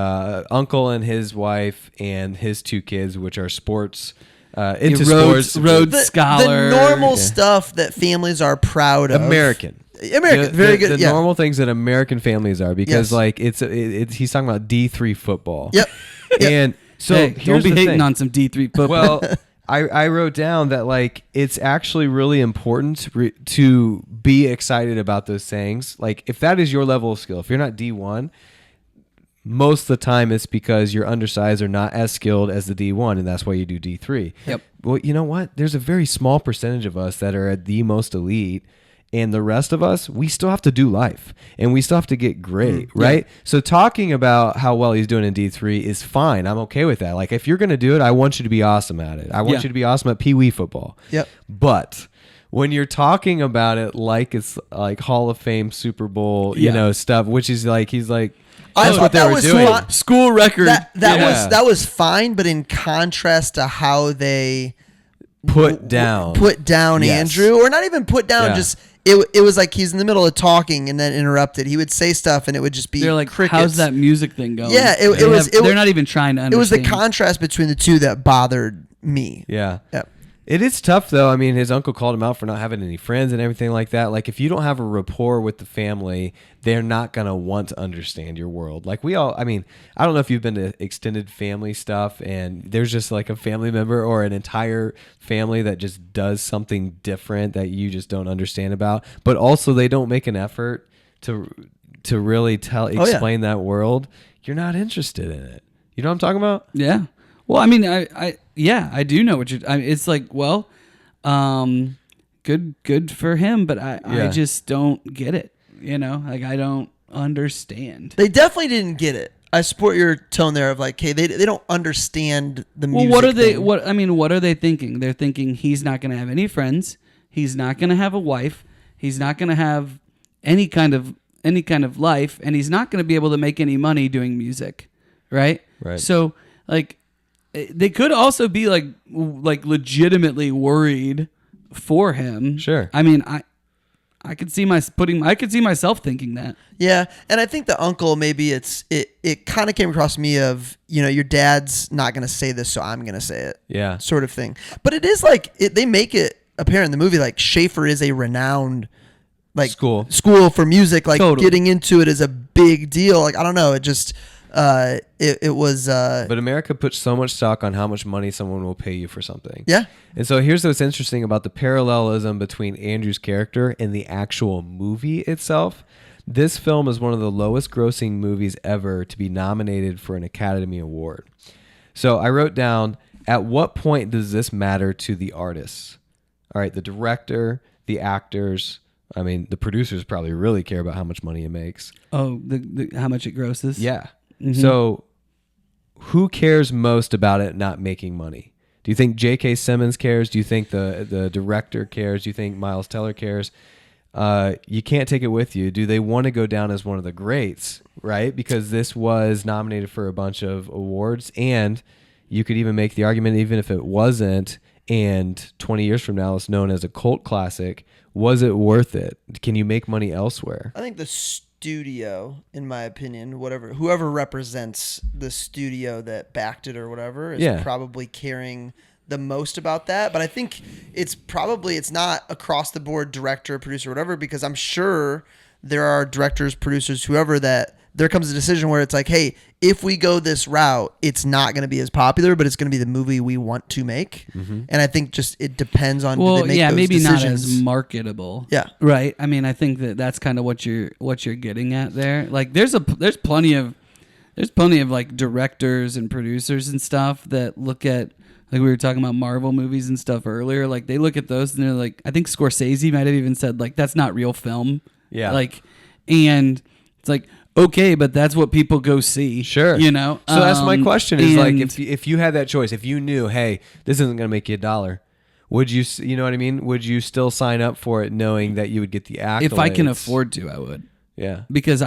uncle and his wife and his two kids, which are sports into Rhodes, sports. Rhodes Scholar. The normal stuff that families are proud of. American, very good. The normal things that American families are, because Yes. like it's he's talking about D3 football. Yep. And so Hey, don't here's be the hating thing. on some D3 football. Well, I wrote down that like it's actually really important to be excited about those things. Like if that is your level of skill, if you're not D1, most of the time it's because you're undersized or not as skilled as the D1, and that's why you do D3. Yep. Well, you know what? There's a very small percentage of us that are at the most elite, and the rest of us, we still have to do life, and we still have to get great, right? So talking about how well he's doing in D3 is fine. I'm okay with that. Like if you're going to do it, I want you to be awesome at it. I want you to be awesome at Pee Wee football. Yep. But when you're talking about it like it's like Hall of Fame, Super Bowl, you know, stuff, which is like he's like that's thought what they that were was doing. School record. That was fine, but in contrast to how they Put down Yes. Andrew, or not even put down, Yeah. just it was like he's in the middle of talking and then interrupted. He would say stuff and it would just be They're like, crickets. how's that music thing going? Yeah, They're not even trying to understand. It was the contrast between the two that bothered me. Yeah. Yep. It is tough though. I mean, his uncle called him out for not having any friends and everything like that. Like if you don't have a rapport with the family, they're not going to want to understand your world. Like I mean, I don't know if you've been to extended family stuff and there's just like a family member or an entire family that just does something different that you just don't understand about, but also they don't make an effort to really explain that world. You're not interested in it. You know what I'm talking about? Yeah. Well, I mean, I do know what it's like. Well, good for him, but I just don't get it. You know, like I don't understand. They definitely didn't get it. I support your tone there of like, hey, they don't understand the music. Well, what are they? thing. What are they thinking? They're thinking he's not going to have any friends. He's not going to have a wife. He's not going to have any kind of life, and he's not going to be able to make any money doing music, right? Right. So, like, they could also be like legitimately worried for him. Sure. I mean, I could see myself thinking that. Yeah, and I think the uncle, maybe it kind of came across to me of, you know, your dad's not going to say this, so I'm going to say it. Yeah. Sort of thing. But it is like they make it apparent in the movie like Schaefer is a renowned like School for music. Like Totally. Getting into it is a big deal. Like I don't know, it just it was. But America puts so much stock on how much money someone will pay you for something. Yeah. And so here's what's interesting about the parallelism between Andrew's character and the actual movie itself. This film is one of the lowest grossing movies ever to be nominated for an Academy Award. So I wrote down, at what point does this matter to the artists? All right, the director, the actors, I mean, the producers probably really care about how much money it makes. Oh, the how much it grosses? Yeah. Mm-hmm. So who cares most about it not making money? Do you think J.K. Simmons cares? Do you think the director cares? Do you think Miles Teller cares? You can't take it with you. Do they want to go down as one of the greats, right? Because this was nominated for a bunch of awards, and you could even make the argument, even if it wasn't, and 20 years from now it's known as a cult classic, was it worth it? Can you make money elsewhere? I think the studio, in my opinion, whoever represents the studio that backed it or whatever is probably caring the most about that. But I think it's not across the board director, producer, whatever, because I'm sure there are directors, producers, whoever, that there comes a decision where it's like, hey, if we go this route, it's not going to be as popular, but it's going to be the movie we want to make. Mm-hmm. And I think just it depends on well, do they make those maybe decisions. not as marketable. Yeah, right. I mean, I think that's kind of what you're getting at there. Like, there's plenty of like directors and producers and stuff that look at, like we were talking about Marvel movies and stuff earlier. Like they look at those and they're like, I think Scorsese might have even said like, that's not real film. Yeah. Like, and it's like, okay, but that's what people go see. Sure. You know? So that's my question is like, if you had that choice, if you knew, hey, this isn't going to make you $1, would you know what I mean? Would you still sign up for it knowing that you would get the accolades? If I can afford to, I would. Yeah. Because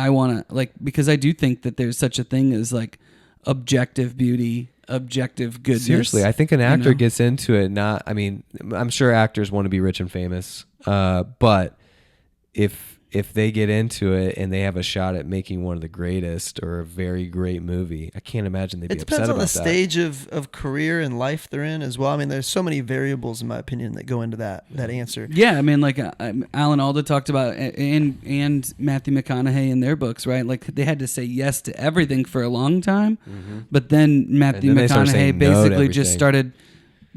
because I do think that there's such a thing as like objective beauty, objective goodness. Seriously, I think an actor gets into it. I'm sure actors want to be rich and famous, but if if they get into it and they have a shot at making one of the greatest or a very great movie, I can't imagine they'd be upset depends about on the that. stage of career and life they're in as well. I mean, there's so many variables, in my opinion, that go into that answer. Yeah, I mean, like Alan Alda talked about, and Matthew McConaughey in their books, right? Like they had to say yes to everything for a long time, but then Matthew And then they started McConaughey saying no to basically just everything. started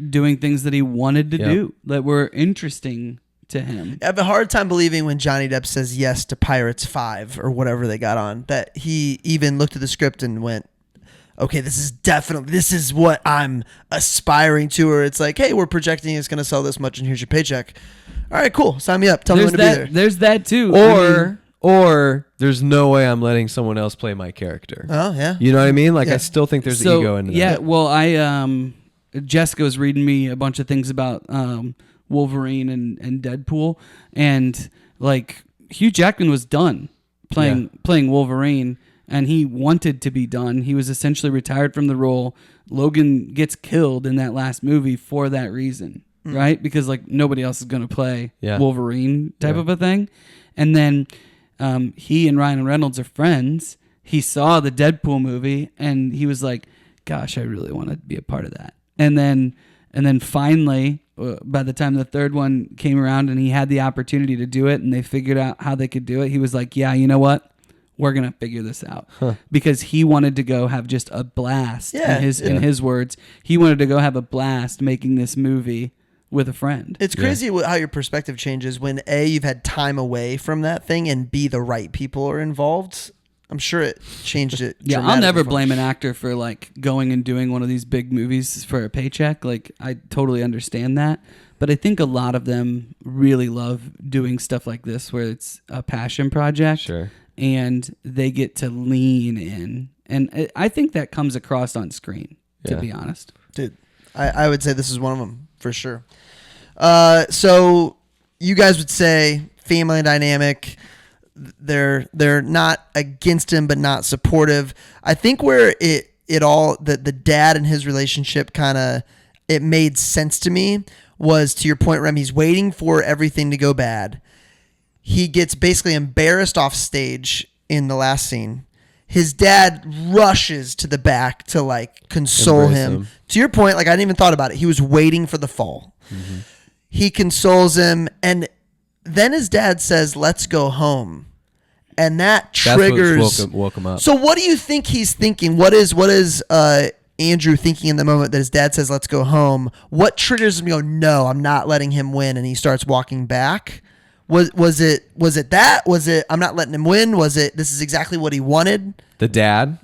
doing things that he wanted to do that were interesting to him. I have a hard time believing when Johnny Depp says yes to Pirates 5 or whatever they got on, that he even looked at the script and went, okay, this is what I'm aspiring to. Or it's like, hey, we're projecting it's going to sell this much and here's your paycheck. All right, cool. Sign me up. Tell me when to be there. There's that too. I mean, Or there's no way I'm letting someone else play my character. Oh, yeah. You know what I mean? Like Yeah. I still think there's so, ego in that. Yeah, well, Jessica was reading me a bunch of things about Wolverine and Deadpool, and like Hugh Jackman was done playing Wolverine, and he wanted to be done. He was essentially retired from the role. Logan gets killed in that last movie for that reason, right? Because like nobody else is going to play Wolverine type of a thing. And then he and Ryan Reynolds are friends. He saw the Deadpool movie and he was like, gosh, I really want to be a part of that. And then finally, by the time the third one came around and he had the opportunity to do it and they figured out how they could do it, he was like, yeah, you know what? We're going to figure this out. Because he wanted to go have just a blast. In his words, he wanted to go have a blast making this movie with a friend. It's crazy how your perspective changes when A, you've had time away from that thing, and B, the right people are involved. I'm sure it changed it. Yeah, I'll never blame an actor for like going and doing one of these big movies for a paycheck. Like I totally understand that. But I think a lot of them really love doing stuff like this where it's a passion project. Sure. And they get to lean in. And I think that comes across on screen, to be honest. Dude, I would say this is one of them for sure. So you guys would say family dynamic. They're not against him, but not supportive. I think where it all the dad and his relationship kind of it made sense to me was, to your point, Rem. He's waiting for everything to go bad. He gets basically embarrassed off stage in the last scene. His dad rushes to the back to like console Embrace him. To your point, like I didn't even thought about it. He was waiting for the fall. Mm-hmm. He consoles him, and then his dad says, "Let's go home," and that triggers. That's what woke him up. So, what do you think he's thinking? What is Andrew thinking in the moment that his dad says, "Let's go home"? What triggers him to go, "No, I'm not letting him win," and he starts walking back? Was it that? Was it, "I'm not letting him win"? Was it, "This is exactly what he wanted"? The dad?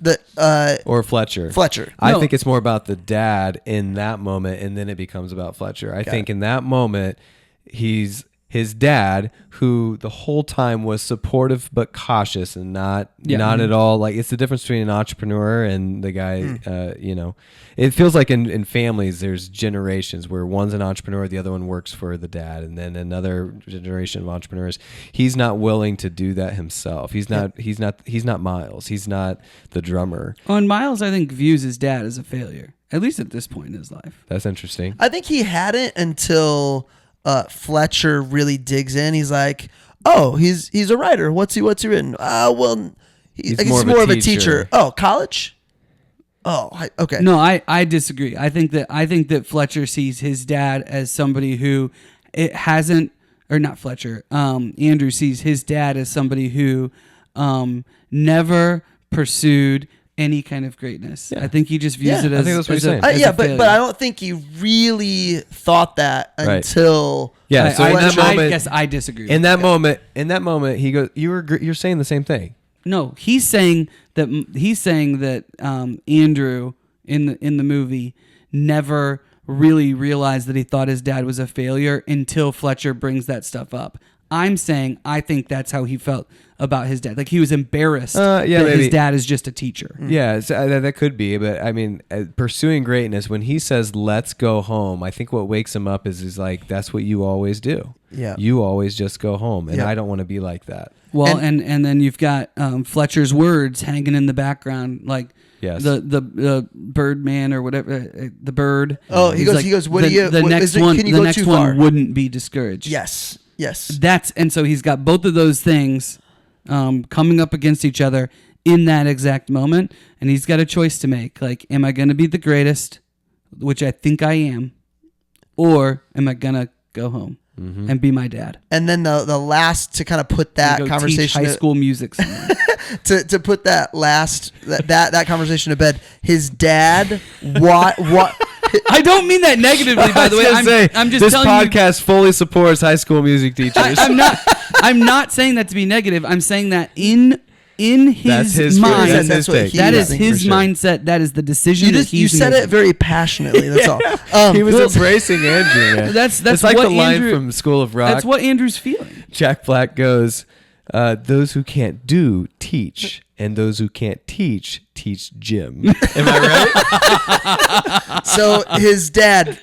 Or Fletcher? Fletcher. I think it's more about the dad in that moment, and then it becomes about Fletcher. I think in that moment, his dad, who the whole time was supportive but cautious and not at all. Like, it's the difference between an entrepreneur and the guy, it feels like in families, there's generations where one's an entrepreneur, the other one works for the dad, and then another generation of entrepreneurs. He's not willing to do that himself. He's not Miles. He's not the drummer. Oh, and Miles, I think, views his dad as a failure, at least at this point in his life. That's interesting. I think he hadn't until Fletcher really digs in. He's like, "Oh, he's a writer. What's he written? Well, he's more of a teacher. Oh, college. Oh, okay. No, I disagree. I think that Fletcher sees his dad as somebody who Andrew sees his dad as somebody who never pursued any kind of greatness. Yeah. I think he just views it as, I think that's what he's saying. But I don't think he really thought that until I guess I disagree. In that moment, he goes, "You're saying the same thing." No, he's saying that Andrew in the movie never really realized that he thought his dad was a failure until Fletcher brings that stuff up. I'm saying I think that's how he felt about his dad. Like, he was embarrassed that his dad is just a teacher. Yeah, that could be. But I mean, pursuing greatness, when he says, "Let's go home," I think what wakes him up is like, that's what you always do. Yeah. You always just go home. And I don't want to be like that. Well, and then you've got Fletcher's words hanging in the background, like, yes, the Birdman or whatever, the bird. Oh, he goes. What do you? The next one wouldn't be discouraged. Yes. Yes. And so he's got both of those things coming up against each other in that exact moment, and he's got a choice to make. Like, am I going to be the greatest, which I think I am, or am I going to go home and be my dad? And then the last to kind of put that Go conversation teach high school music somewhere. to put that last that conversation to bed. His dad what I don't mean that negatively, by the way. I'm just this telling podcast fully supports high school music teachers. I'm not saying that to be negative. I'm saying that in his mind, that's what he that is thinks, his mindset. That is the decision you said it very passionately. That's all. He was embracing Andrew. Man. That's it's like what the line Andrew, from School of Rock. That's what Andrew's feeling. Jack Black goes, "Those who can't do teach, and those who can't teach Jim." Am I right? So his dad,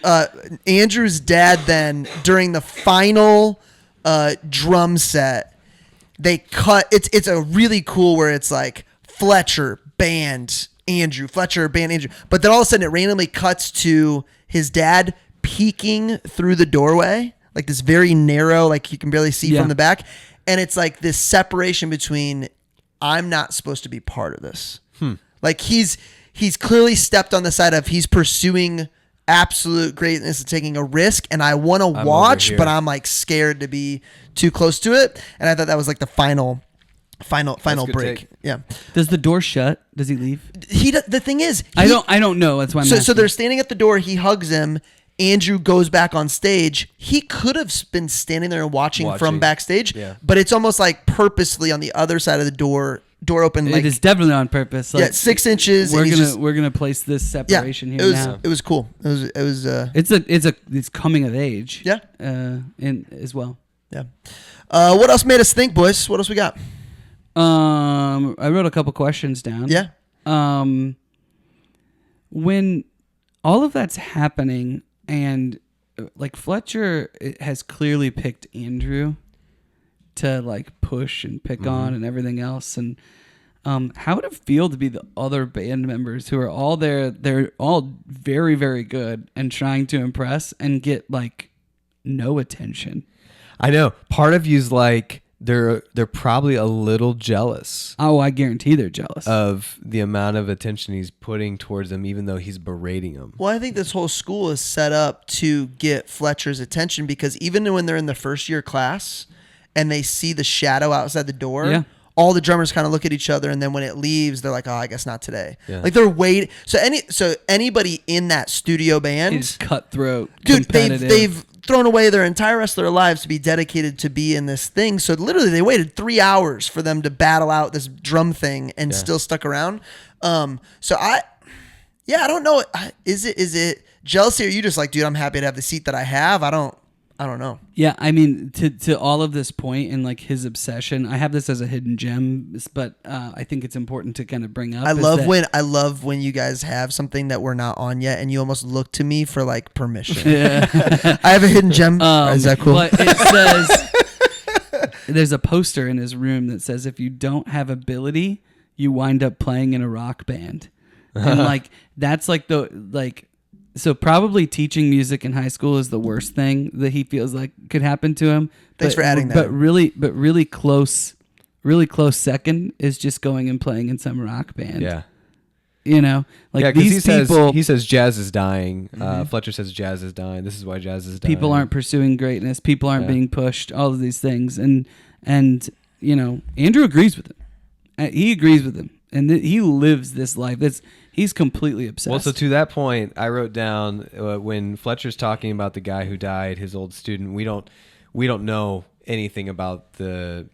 Andrew's dad, then during the final drum set, they cut. It's a really cool where it's like Fletcher band Andrew, Fletcher band Andrew, but then all of a sudden it randomly cuts to his dad peeking through the doorway, like this very narrow, like you can barely see from the back, and it's like this separation between I'm not supposed to be part of this. Like he's clearly stepped on the side of he's pursuing absolute greatness and taking a risk, and I want to watch, but I'm like scared to be too close to it. And I thought that was like the final break. Take. Yeah. Does the door shut? Does he leave? The thing is, I don't know. That's why I'm so asking. they're standing at the door. He hugs him. Andrew goes back on stage. He could have been standing there and watching from backstage, but it's almost like purposely on the other side of the door open. It like, is definitely on purpose. Like, 6 inches. We're gonna place this separation here now. It was cool. It was. It's coming of age. Yeah. In as well. Yeah. What else made us think, boys? What else we got? I wrote a couple questions down. Yeah. When all of that's happening, and like Fletcher has clearly picked Andrew to like push and pick on and everything else, and how would it feel to be the other band members who are all there? They're all very, very good and trying to impress and get like no attention. I know. Part of you's like they're probably a little jealous. Oh, I guarantee they're jealous of the amount of attention he's putting towards them, even though he's berating them. Well, I think this whole school is set up to get Fletcher's attention, because even when they're in the first year class and they see the shadow outside the door, all the drummers kind of look at each other, and then when it leaves, they're like, "Oh, I guess not today." Yeah. Like they're waiting. So anybody in that studio band is cutthroat, dude. They've thrown away their entire rest of their lives to be dedicated to be in this thing. So literally, they waited 3 hours for them to battle out this drum thing, and still stuck around. So I don't know. Is it jealousy, or are you just like, dude, I'm happy to have the seat that I have? I don't know. Yeah, I mean, to all of this point and like his obsession, I have this as a hidden gem, but I think it's important to kind of bring up. I love when you guys have something that we're not on yet, and you almost look to me for like permission. Yeah. I have a hidden gem. Is that cool? But it says there's a poster in his room that says, "If you don't have ability, you wind up playing in a rock band," and like that's like So probably teaching music in high school is the worst thing that he feels like could happen to him. Thanks for adding that. But really close second is just going and playing in some rock band. Yeah. You know, like these people. He says jazz is dying. Fletcher says jazz is dying. This is why jazz is dying. People aren't pursuing greatness. People aren't being pushed. All of these things, and you know, Andrew agrees with him. He agrees with him, and he lives this life. He's completely obsessed. Well, so to that point, I wrote down when Fletcher's talking about the guy who died, his old student. We don't know anything about the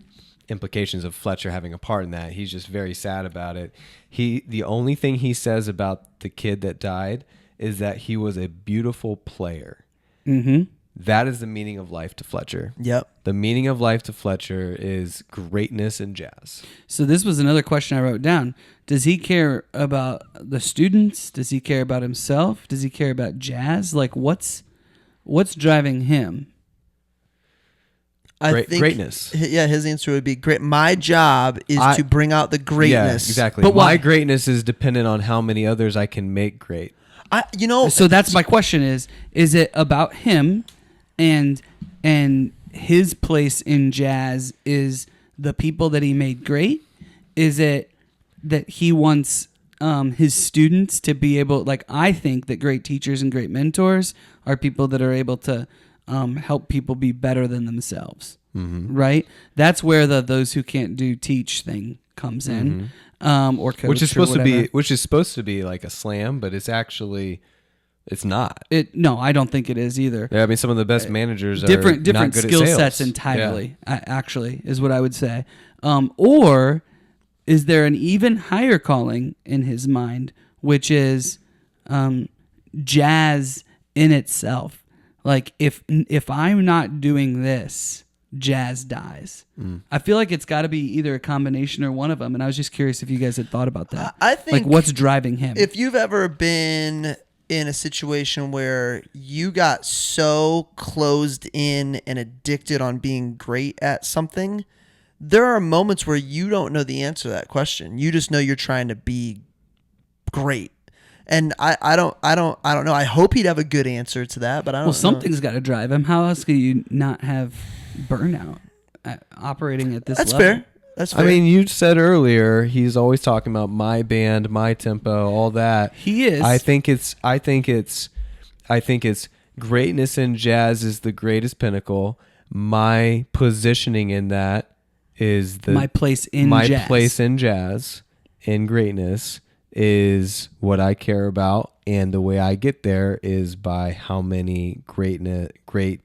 implications of Fletcher having a part in that. He's just very sad about it. The only thing he says about the kid that died is that he was a beautiful player. Mm-hmm. That is the meaning of life to Fletcher. Yep. The meaning of life to Fletcher is greatness in jazz. So this was another question I wrote down. Does he care about the students? Does he care about himself? Does he care about jazz? Like what's driving him? I think greatness. Yeah, his answer would be great. My job is to bring out the greatness. Yeah, exactly. But my greatness is dependent on how many others I can make great. So that's my question is it about him and his place in jazz is the people that he made great? Is it that he wants his students to be able, like, I think that great teachers and great mentors are people that are able to help people be better than themselves, right? That's where the those who can't do teach thing comes in, or coach, which is supposed or whatever. which is supposed to be like a slam, but it's actually it's not. No, I don't think it is either. Yeah, I mean, some of the best managers are different not good skill at sales. sets entirely. Actually, is what I would say. Or is there an even higher calling in his mind, which is jazz in itself? Like, if I'm not doing this, jazz dies. I feel like it's got to be either a combination or one of them. And I was just curious if you guys had thought about that. I think, like, what's driving him? If you've ever been in a situation where you got so closed in and addicted on being great at something, there are moments where you don't know the answer to that question. You just know you're trying to be great. And I don't know. I hope he'd have a good answer to that, but I don't know. Well, something's got to drive him. How else could you not have burnout operating at this That's level? fair. That's fair. I mean, you said earlier he's always talking about my band, my tempo, all that. He is. I think it's greatness in jazz is the greatest pinnacle. My positioning in that is my place in jazz. place in jazz, in greatness, is what I care about, and the way I get there is by how many great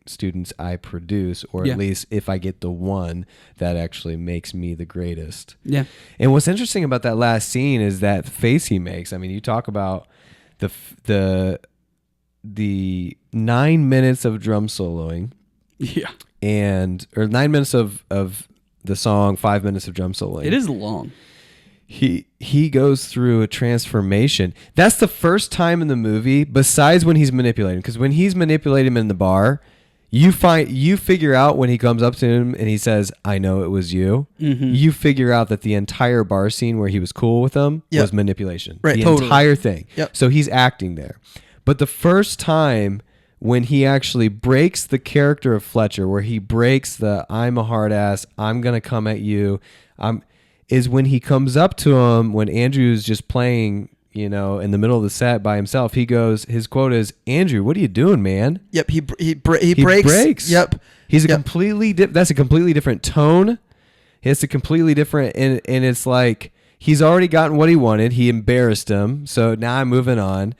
students I produce, or at least if I get the one that actually makes me the greatest. Yeah. And what's interesting about that last scene is that face he makes. I mean, you talk about the 9 minutes of drum soloing, or 9 minutes of the song, 5 minutes of drum soloing. It is long. He goes through a transformation. That's the first time in the movie, besides when he's manipulating, because when he's manipulating him in the bar, you figure out when he comes up to him and he says, "I know it was you." You figure out that the entire bar scene where he was cool with them was manipulation. Right, the totally. entire thing. Yep. So he's acting there. But the first time when he actually breaks the character of Fletcher, where he breaks the "I'm a hard ass, I'm gonna come at you," is when he comes up to him when Andrew's just playing, in the middle of the set by himself. He goes, his quote is, "Andrew, what are you doing, man?" Yep, he breaks. Yep. He's completely that's a completely different tone. It's a completely different, and it's like he's already gotten what he wanted. He embarrassed him, so now I'm moving on.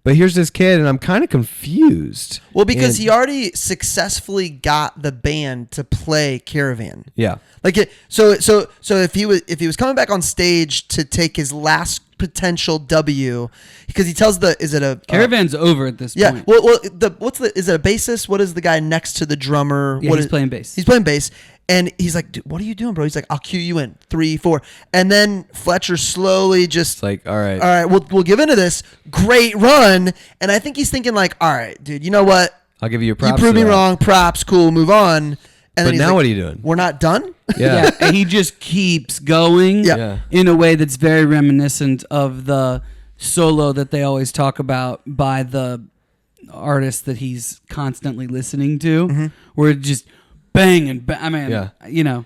But here's this kid, and I'm kind of confused. Well, because he already successfully got the band to play Caravan. Yeah. So if he was coming back on stage to take his last potential W, because he tells Caravan's over at this point. Yeah. Well, is it a bassist? What is the guy next to the drummer? Yeah, he's playing bass. He's playing bass. And he's like, "Dude, what are you doing, bro?" He's like, "I'll cue you in 3, 4." And then Fletcher slowly just like, all right, we'll give into this great run. And I think he's thinking like, "All right, dude, you know what? I'll give you your props. You proved me wrong. Props, cool, move on." And but now what are you doing? We're not done? Yeah. And he just keeps going in a way that's very reminiscent of the solo that they always talk about by the artist that he's constantly listening to, where it just bang and bang. I mean,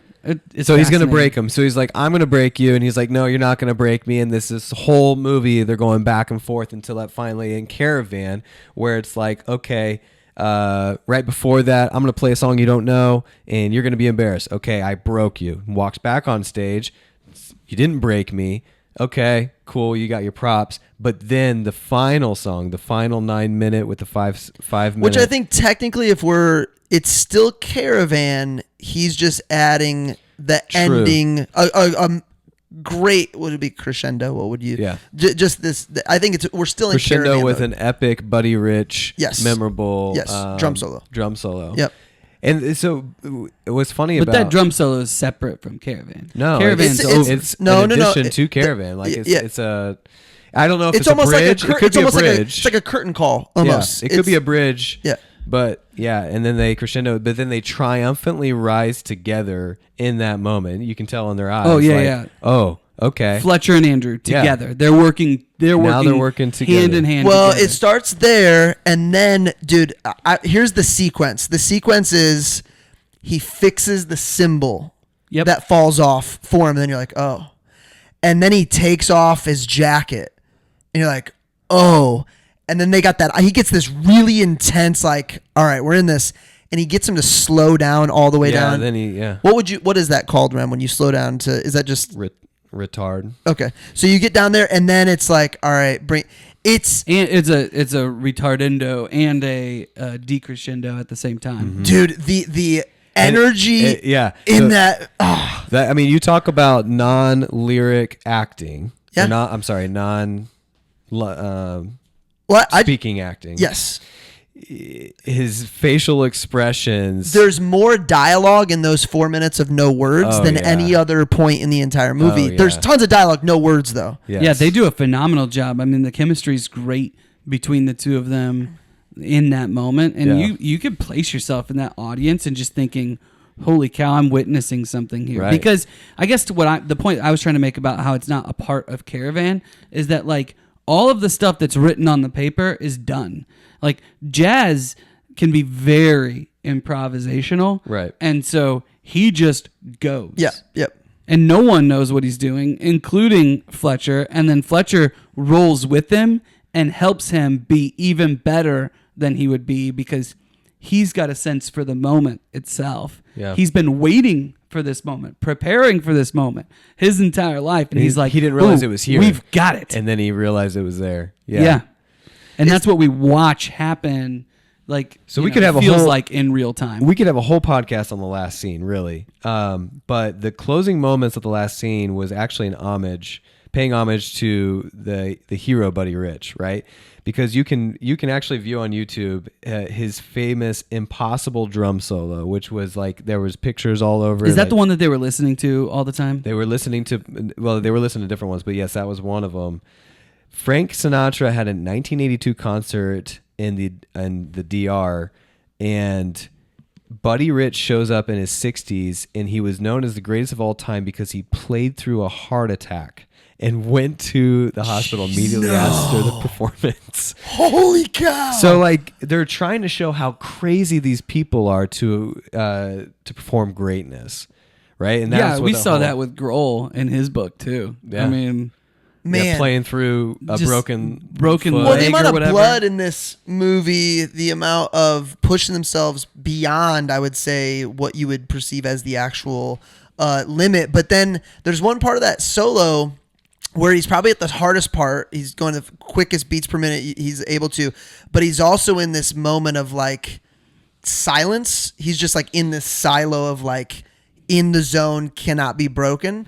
it's so he's going to fascinating. break him. So he's like, "I'm going to break you." And he's like, "No, you're not going to break me." And this whole movie, they're going back and forth until that finally in Caravan, where it's like, okay, right before that, I'm going to play a song you don't know, and you're going to be embarrassed. Okay, I broke you. Walks back on stage. You didn't break me. Okay, cool. You got your props. But then the final song, the final 9 minute with the five minutes. Which I think technically it's still Caravan. He's just adding the ending. Great. Would it be crescendo? What would you? Yeah. Just this. I think we're still in crescendo Caravan with mode. an epic Buddy Rich, memorable, drum solo. Drum solo. Yep. And so what's funny But about that drum solo is separate from Caravan. No, Caravan's it's an addition to Caravan. It's a. I don't know if it's almost a bridge. like it could be a bridge. it's like a curtain call almost. Yeah, it could be a bridge. Yeah. But and then they crescendo, but then they triumphantly rise together in that moment. You can tell in their eyes. Oh, yeah. Oh, okay. Fletcher and Andrew together. They're working. Now they're working together. hand in hand. Well, together. it starts there, and then, dude, here's the sequence. The sequence is he fixes the cymbal Yep. that falls off for him. And then you're like, oh. And then he takes off his jacket. And you're like, oh. And then they got that. He gets this really intense, like, all right, we're in this. And he gets him to slow down all the way down. Then What is that called, Rem, when you slow down to, is that just retard? Okay. So you get down there and then it's like, all right, it's a retardendo and a decrescendo at the same time. dude, the energy in that. Oh. That, I mean, you talk about non-lyric acting. Yeah. Speaking acting. Yes. His facial expressions. There's more dialogue in those 4 minutes of no words than any other point in the entire movie. Yeah. There's tons of dialogue, no words though. Yes. Yeah, they do a phenomenal job. I mean, the chemistry is great between the two of them in that moment, and you could place yourself in that audience and just thinking, holy cow, I'm witnessing something here. Right. Because I guess the point I was trying to make about how it's not a part of Caravan is that, like, all of the stuff that's written on the paper is done. Like, jazz can be very improvisational. Right. And so he just goes. Yeah. Yep. And no one knows what he's doing, including Fletcher. And then Fletcher rolls with him and helps him be even better than he would be because he's got a sense for the moment itself. Yeah. He's been waiting for this moment, preparing for this moment his entire life. And he's like, he didn't realize "Ooh, it was here. We've got it." And then he realized it was there. Yeah. And that's what we watch happen. Like, so we could have feels like in real time. We could have a whole podcast on the last scene, really. But the closing moments of the last scene was actually paying homage to the hero Buddy Rich, right? Because you can actually view on YouTube his famous Impossible drum solo, which was like there was pictures all over. Is that the one that they were listening to all the time? They were listening to different ones, but yes, that was one of them. Frank Sinatra had a 1982 concert in the DR, and Buddy Rich shows up in his 60s, and he was known as the greatest of all time because he played through a heart attack and went to the hospital immediately after the performance. Holy cow! So, like, they're trying to show how crazy these people are to perform greatness, right? And that's we saw that with Grohl in his book too. Yeah. I mean, man, playing through a Just broken foot. well, the leg amount or of whatever. blood in this movie, the amount of pushing themselves beyond, I would say, what you would perceive as the actual limit. But then there's one part of that solo where he's probably at the hardest part. He's going the quickest beats per minute he's able to, but he's also in this moment of like silence. He's just like in this silo of like in the zone, cannot be broken.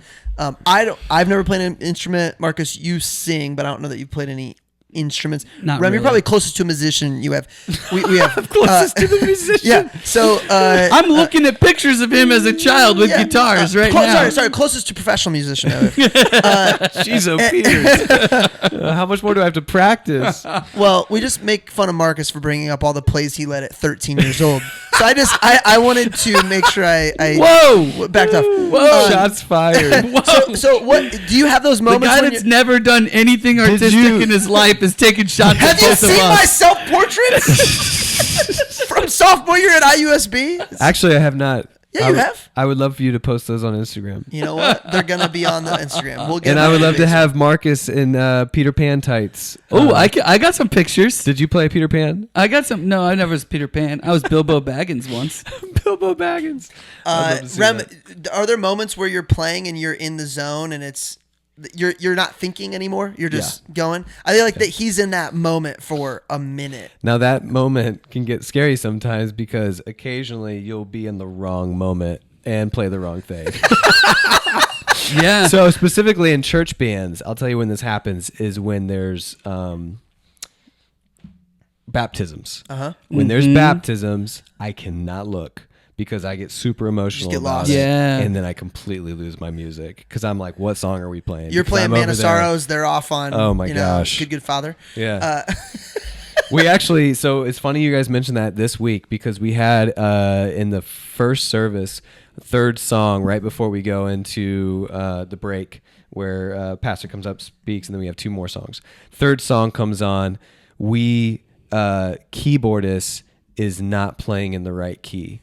I've never played an instrument. Marcus, you sing, but I don't know that you've played any instruments. Not Rem, really. you're probably closest to a musician. You have, we have closest to the musician. Yeah. So I'm looking at pictures of him as a child with guitars right now. Sorry, closest to professional musician. Jeez, oh, Peters. How much more do I have to practice? Well, we just make fun of Marcus for bringing up all the plays he led at 13 years old. So I wanted to make sure I Whoa! backed off. Whoa! Shots fired. So what do you have those The moments? guy when that's you- never done anything artistic in his life is taking shots have at you both of seen my us. self-portraits from sophomore year at IUSB? Actually, I have not. Yeah, you have. I would love for you to post those on Instagram. You know what? They're gonna be on the Instagram. We'll get. And them I would on love to Facebook. have Marcus in Peter Pan tights. Oh, I got some pictures. Did you play Peter Pan? I got some. No, I never was Peter Pan. I was Bilbo Baggins once. Bilbo Baggins. I'd love to see Rem, that. are there moments where you're playing and you're in the zone and it's you're not thinking anymore? You're just going. I feel like that he's in that moment for a minute. Now that moment can get scary sometimes because occasionally you'll be in the wrong moment and play the wrong thing. Yeah. So specifically in church bands, I'll tell you when this happens is when there's baptisms. When there's baptisms, I cannot look because I get super emotional. Just get about lost. it, Yeah. and then I completely lose my music because I'm like, what song are we playing? You're Because playing I'm Man over of there. Sorrows. They're off on. Oh my gosh. Good Father. Yeah. We actually, so it's funny you guys mentioned that this week because we had in the first service, third song right before we go into the break where pastor comes up, speaks, and then we have two more songs. Third song comes on. Keyboardist is not playing in the right key.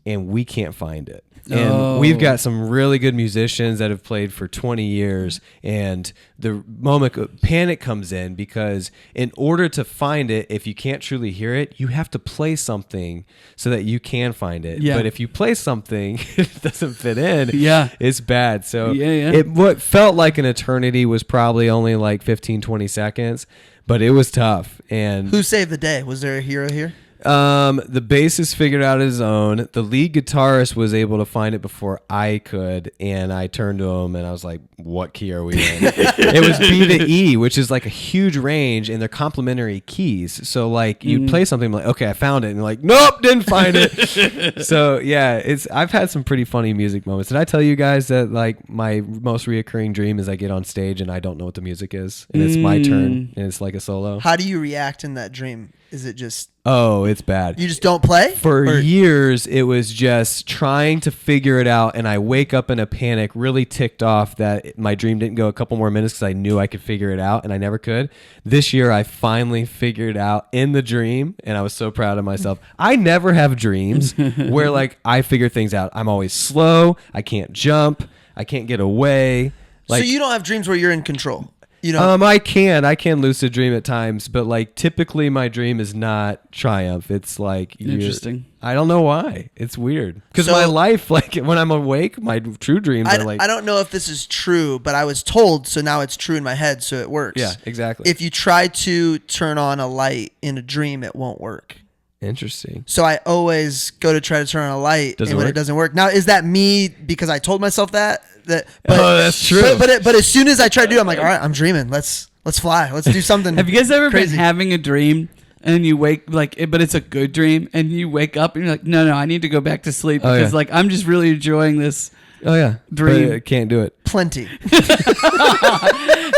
and we can't find it. And we've got some really good musicians that have played for 20 years, and the moment of panic comes in because in order to find it, if you can't truly hear it, you have to play something so that you can find it. Yeah. But if you play something it doesn't fit in, Yeah. it's bad. So Yeah. what felt like an eternity was probably only like 15, 20 seconds, but it was tough. And Who saved the day? Was there a hero here? the bassist figured out his own. The lead guitarist was able to find it before I could, and I turned to him and I was like, "What key are we in?" It was B to E, which is like a huge range, and they're complementary keys. So like you play something like, "Okay, I found it," and you're like, "Nope, didn't find it." So yeah, I've had some pretty funny music moments. Did I tell you guys that like my most reoccurring dream is I get on stage and I don't know what the music is, and it's my turn, and it's like a solo. How do you react in that dream? Is it just Oh, it's bad. you just don't play? For Or- years, it was just trying to figure it out, and I wake up in a panic, really ticked off that my dream didn't go a couple more minutes because I knew I could figure it out, and I never could. This year, I finally figured it out in the dream, and I was so proud of myself. I never have dreams where like I figure things out. I'm always slow. I can't jump. I can't get away. Like, so you don't have dreams where you're in control. You know, I can lucid dream at times, but like typically my dream is not triumph. It's like Interesting. I don't know why. It's weird because So- my life, like when I'm awake, my true dreams are like I don't know if this is true, but I was told, so now it's true in my head, so it works. yeah, exactly. If you try to turn on a light in a dream, it won't work. Interesting. So I always go to try to turn on a light, Doesn't and when work? it doesn't work. Now, is that me because I told myself that? But, that's true. But as soon as I try to do it, I'm like, all right, I'm dreaming. Let's fly. Let's do something. Have you guys ever crazy. been having a dream and you wake but it's a good dream and you wake up and you're like, no, I need to go back to sleep Oh, because yeah. like I'm just really enjoying this. Oh yeah, Dream. But I can't do it. Plenty. Not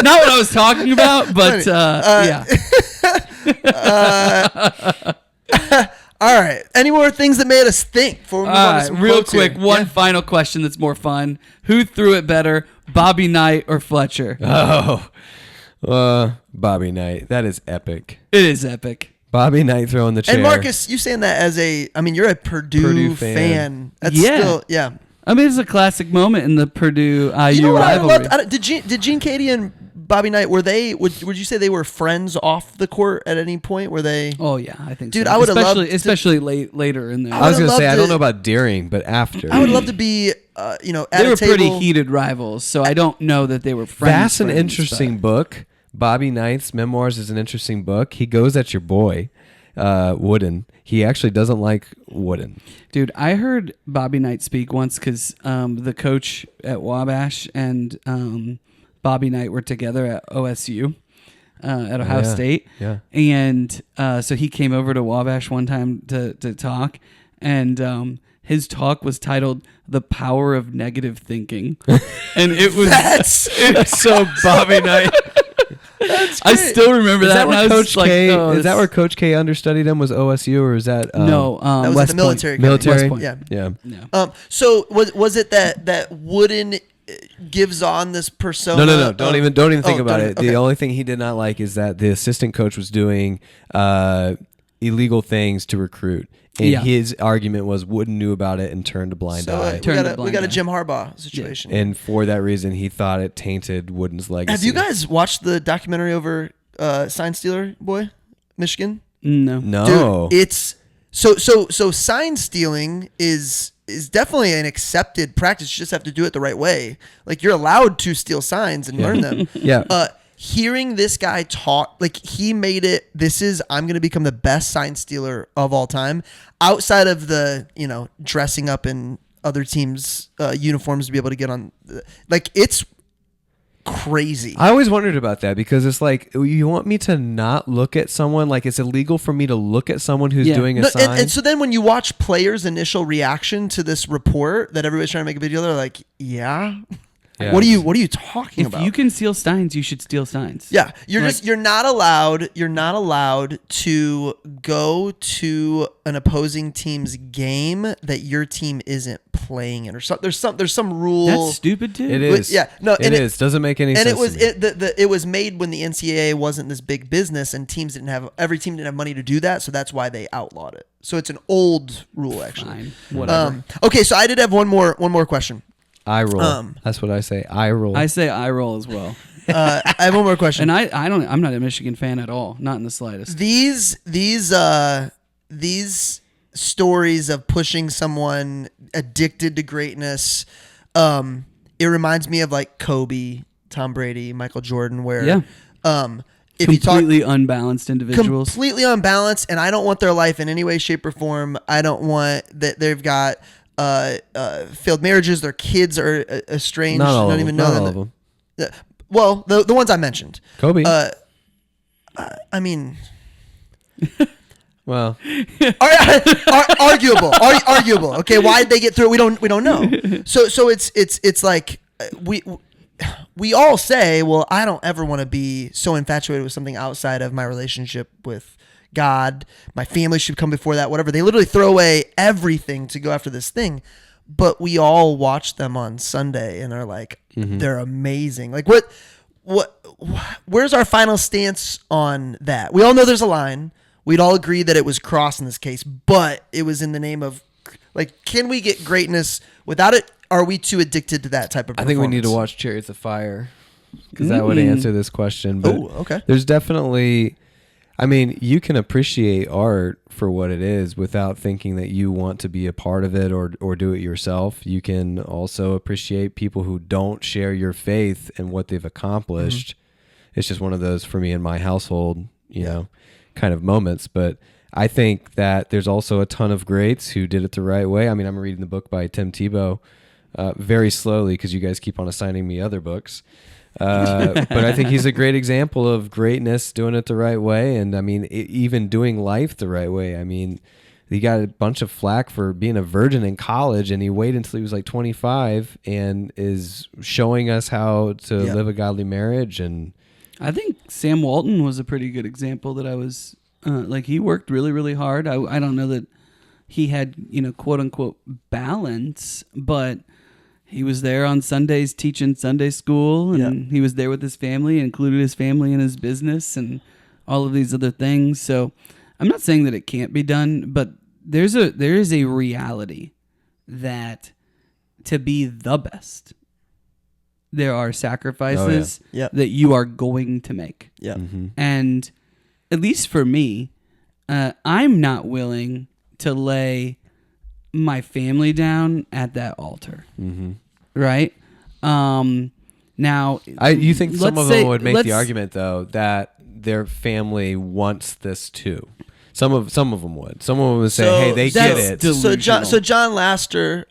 what I was talking about, but yeah. All right. Any more things that made us think? Before we move on to some Real quotes quick, here? one Yeah. final question that's more fun. Who threw it better, Bobby Knight or Fletcher? Oh, Bobby Knight. That is epic. It is epic. Bobby Knight throwing the chair. And Marcus, you saying that as you're a Purdue fan. fan. That's Yeah. still, yeah. I mean, it's a classic moment in the Purdue IU You know what I rivalry. loved? Did Gene Katie and Bobby Knight, would you say they were friends off the court at any point? Were they? Oh yeah, I think Dude, so. I would've loved especially later in there. I was would've gonna say loved I don't to- know about during, but after. I would love to be, at They a were table. pretty heated rivals, so I don't know that they were friends. That's an friends, interesting book. Bobby Knight's memoirs is an interesting book. He goes at your boy, Wooden. He actually doesn't like Wooden. Dude, I heard Bobby Knight speak once because the coach at Wabash and Bobby Knight were together at OSU, at Ohio yeah. State. Yeah. And so he came over to Wabash one time to talk, and his talk was titled "The Power of Negative Thinking," and it was So Bobby Knight. I still remember Is that. that and I where was Coach like, K? oh, Is that this- where Coach K understudied him? Was OSU or is that No, That was West at the military. Point. military? West Point. Yeah. Yeah. No. So was it that Wooden gives on this persona? No. Don't even think Oh, about don't- it. okay. The only thing he did not like is that the assistant coach was doing illegal things to recruit. And Yeah. his argument was Wooden knew about it and turned a blind So eye. Turned a we blind got a eye. Jim Harbaugh situation. And for that reason, he thought it tainted Wooden's legacy. Have you guys watched the documentary over Sign Stealer Boy, Michigan? No. No. Dude, it's so sign stealing is definitely an accepted practice. You just have to do it the right way. Like you're allowed to steal signs and learn them. Yeah. Hearing this guy talk, like he made it, I'm going to become the best sign stealer of all time outside of the, dressing up in other teams' uniforms to be able to get on. Like it's crazy. I always wondered about that because it's like you want me to not look at someone, like it's illegal for me to look at someone who's Yeah. doing a No, sign. and so then when you watch players' initial reaction to this report that everybody's trying to make a big deal, they're like, yeah. Yeah. What are you talking If about? you can steal steins, you should steal steins. Yeah, you're not allowed to go to an opposing team's game that your team isn't playing in, or there's some rule. That's stupid too. It is. Yeah, no, it is. Doesn't make any sense. And it was to me. it was made when the NCAA wasn't this big business, and every team didn't have money to do that, so that's why they outlawed it. So it's an old rule, actually. Fine. Whatever. Okay, so I did have one more question. I roll. That's what I say. I roll. I say I roll as well. I have one more question. And I'm not a Michigan fan at all. Not in the slightest. These stories of pushing someone addicted to greatness, it reminds me of like Kobe, Tom Brady, Michael Jordan, where if you talk completely unbalanced individuals. completely unbalanced, and I don't want their life in any way, shape, or form. I don't want that they've got failed marriages, their kids are estranged. Not all don't of even them. know Not them. all of them. Well, the ones I mentioned. Kobe. I mean, well, arguable. Arguable. Okay, why did they get through it? We don't know. So it's like we all say, well, I don't ever want to be so infatuated with something outside of my relationship with God. My family should come before that. Whatever. They literally throw away everything to go after this thing. But we all watch them on Sunday and are like, they're amazing. Like where's our final stance on that? We all know there's a line. We'd all agree that it was crossed in this case, but it was in the name of, like, can we get greatness without it? Are we too addicted to that type of I performance? think we need to watch Chariots of Fire because that would answer this question. But okay. There's definitely, I mean, you can appreciate art for what it is without thinking that you want to be a part of it or do it yourself. You can also appreciate people who don't share your faith and what they've accomplished. It's just one of those, for me in my household, you know, kind of moments. But I think that there's also a ton of greats who did it the right way. I mean, I'm reading the book by Tim Tebow very slowly because you guys keep on assigning me other books. But I think he's a great example of greatness doing it the right way. And I mean, even doing life the right way. I mean, he got a bunch of flack for being a virgin in college, and he waited until he was like 25 and is showing us how to live a godly marriage. And I think Sam Walton was a pretty good example that I was like, he worked really, really hard. I don't know that he had, quote unquote balance, but he was there on Sundays teaching Sunday school, and he was there with his family, included his family in his business and all of these other things. So I'm not saying that it can't be done, but there is a reality that to be the best, there are sacrifices that you are going to make. Yeah. And at least for me, I'm not willing to lay my family down at that altar. Right? Now, you think some of them would make the let's- argument, though, that their family wants this too. Some of them would. Some of them would say, "Hey, they get it." Delusional. So John Laster,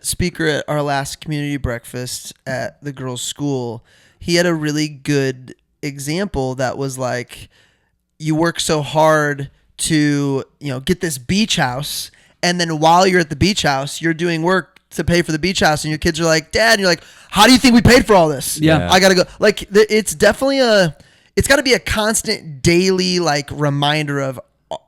speaker at our last community breakfast at the girls' school, he had a really good example that was like, you work so hard to get this beach house, and then while you're at the beach house, you're doing work to pay for the beach house, and your kids are like, "Dad," and you're like, "How do you think we paid for all this?" Yeah. I gotta go. Like, it's definitely it's got to be a constant daily like reminder of,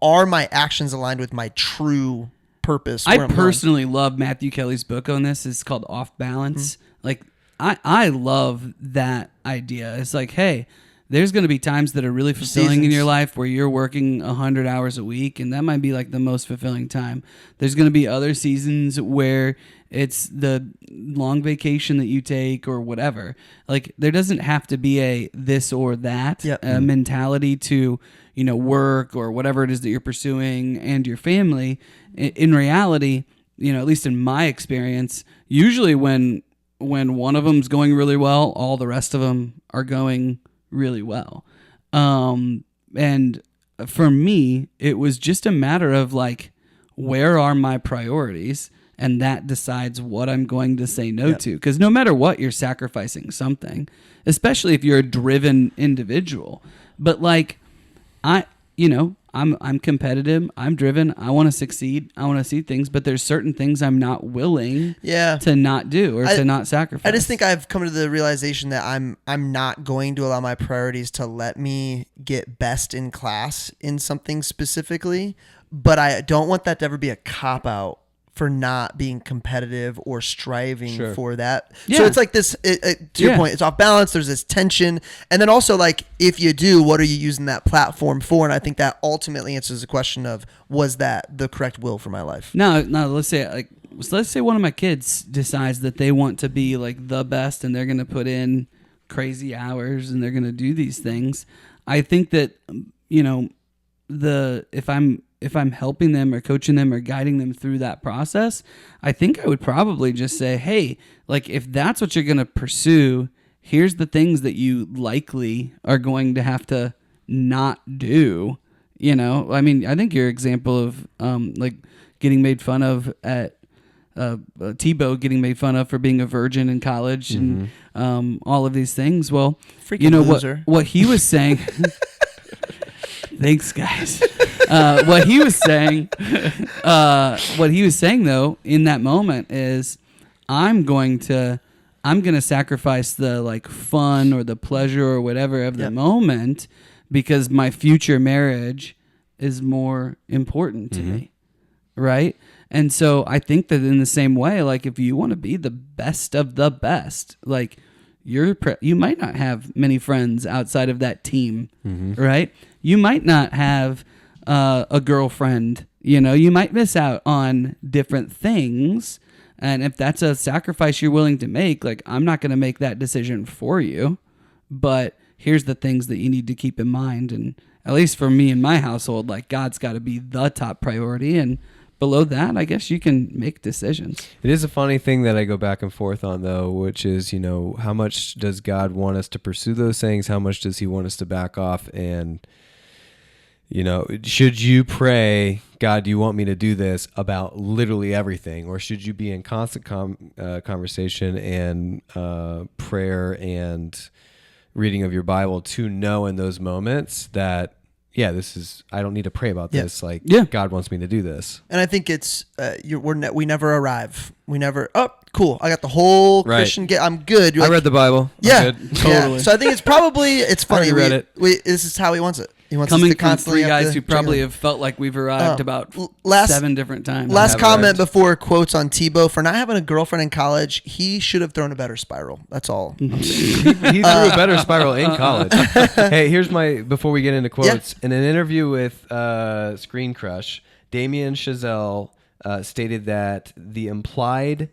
are my actions aligned with my true purpose? I personally love Matthew Kelly's book on this. It's called Off Balance. Like, I love that idea. It's like, hey, there's going to be times that are really fulfilling in your life where you're working 100 hours a week, and that might be like the most fulfilling time. There's going to be other seasons where it's the long vacation that you take or whatever. Like, there doesn't have to be a this or that mentality to, work or whatever it is that you're pursuing and your family. In reality, at least in my experience, usually when one of them's going really well, all the rest of them are going really well. And for me, it was just a matter of like, where are my priorities? And that decides what I'm going to say no to. Because no matter what, you're sacrificing something, especially if you're a driven individual. But like, I'm competitive. I'm driven. I want to succeed. I want to see things, but there's certain things I'm not willing to not do or to not sacrifice. I just think I've come to the realization that I'm not going to allow my priorities to let me get best in class in something specifically, but I don't want that to ever be a cop-out for not being competitive or striving for that. Yeah. So it's like this, to your point, it's off balance. There's this tension. And then also, like, if you do, what are you using that platform for? And I think that ultimately answers the question of, was that the correct will for my life? No, let's say one of my kids decides that they want to be like the best and they're going to put in crazy hours and they're going to do these things. I think that, if I'm helping them or coaching them or guiding them through that process, I think I would probably just say, hey, like, if that's what you're going to pursue, here's the things that you likely are going to have to not do. I mean, I think your example of like getting made fun of at Tebow getting made fun of for being a virgin in college and all of these things. Well, freaking loser. What he was saying. Thanks, guys. What he was saying though in that moment is, I'm going to sacrifice the like fun or the pleasure or whatever of the moment because my future marriage is more important to me, right? And so I think that in the same way, like, if you want to be the best of the best, like, you might not have many friends outside of that team, right? You might not have a girlfriend. You might miss out on different things. And if that's a sacrifice you're willing to make, like, I'm not going to make that decision for you. But here's the things that you need to keep in mind. And at least for me and my household, like, God's got to be the top priority. And below that, I guess you can make decisions. It is a funny thing that I go back and forth on, though, which is, how much does God want us to pursue those things? How much does he want us to back off? And, should you pray, God, do you want me to do this about literally everything? Or should you be in constant conversation and prayer and reading of your Bible to know in those moments that, I don't need to pray about this. Like, God wants me to do this. And I think it's, we never arrive. We never, cool, I got the whole Christian, I'm good. I read the Bible. Yeah. I'm good. Totally. Yeah. So I think it's funny. I read it. This is how he wants it. He wants Coming us to from constantly three guys who probably have have felt like we've arrived about 7 different times. Last comment before quotes on Tebow. For not having a girlfriend in college, he should have thrown a better spiral. That's all. He threw a better spiral in college. Hey, here's before we get into quotes. In an interview with Screen Crush, Damien Chazelle stated that the implied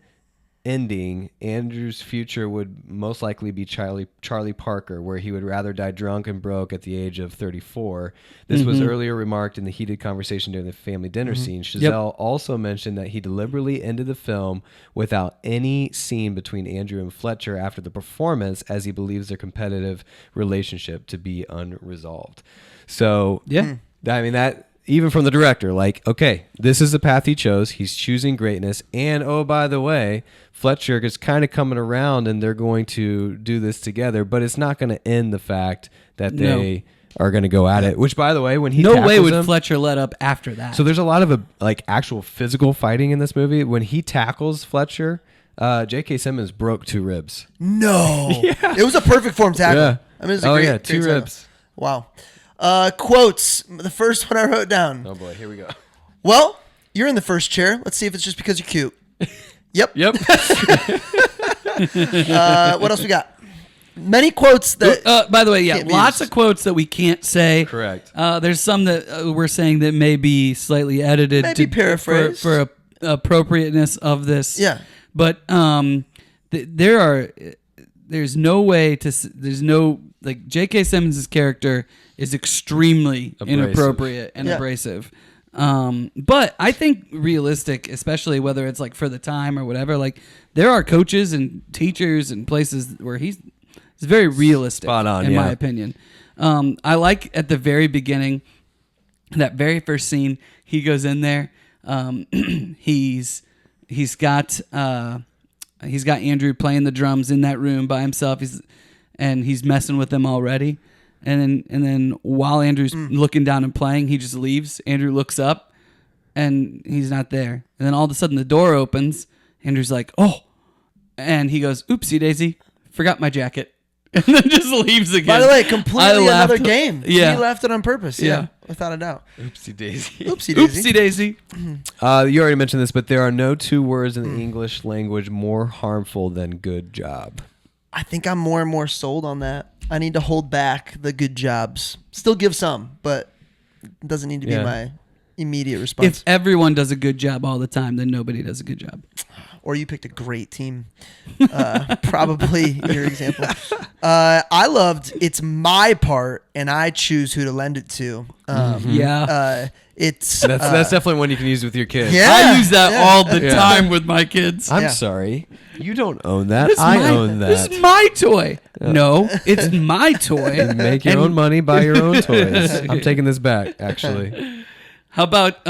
ending, Andrew's future would most likely be Charlie Parker, where he would rather die drunk and broke at the age of 34. This was earlier remarked in the heated conversation during the family dinner scene. Chazelle also mentioned that he deliberately ended the film without any scene between Andrew and Fletcher after the performance, as he believes their competitive relationship to be unresolved. So, I mean, that... Even from the director, like, okay, this is the path he chose. He's choosing greatness. And, oh, by the way, Fletcher is kind of coming around and they're going to do this together. But it's not going to end the fact that they are going to go at it. Which, by the way, when he No way would him, Fletcher let up after that. So there's a lot of, actual physical fighting in this movie. When he tackles Fletcher, J.K. Simmons broke 2 ribs. No. It was a perfect form tackle. Yeah. I mean, it was a 2 ribs. Wow. Quotes. The first one I wrote down. Oh, boy. Here we go. Well, you're in the first chair. Let's see if it's just because you're cute. Yep. What else we got? Many quotes that... by the way, lots of quotes that we can't say. Correct. There's some that we're saying that may be slightly edited. Maybe paraphrased. For appropriateness of this. Yeah. But there's no way to... Like, J.K. Simmons' character is extremely inappropriate and abrasive. But I think realistic, especially whether it's like for the time or whatever, like, there are coaches and teachers and places where he's very realistic. Spot on, in my opinion. I like at the very beginning, that very first scene, he goes in there. He's got Andrew playing the drums in that room by himself. He's messing with them already. And then while Andrew's looking down and playing, he just leaves. Andrew looks up, and he's not there. And then all of a sudden, the door opens. Andrew's like, "Oh," and he goes, "Oopsie daisy, forgot my jacket," and then just leaves again. By the way, completely another laughed. game. Yeah. He left it on purpose. Yeah. Yeah, without a doubt. Oopsie daisy. Oopsie daisy. Oopsie daisy. You already mentioned this, but there are no two words in the English language more harmful than good job. I think I'm more and more sold on that. I need to hold back the good jobs. Still give some, but it doesn't need to be my immediate response. If everyone does a good job all the time, then nobody does a good job. Or you picked a great team. Probably your example. I loved "It's my part and I choose who to lend it to." It's That's definitely one you can use with your kids. Yeah. I use that all the Yeah. time with my kids. I'm Yeah. sorry. You don't own that. This is I my- own that. This is my toy. No, it's my toy. Make your And own money, buy your own toys. I'm taking this back, actually. How about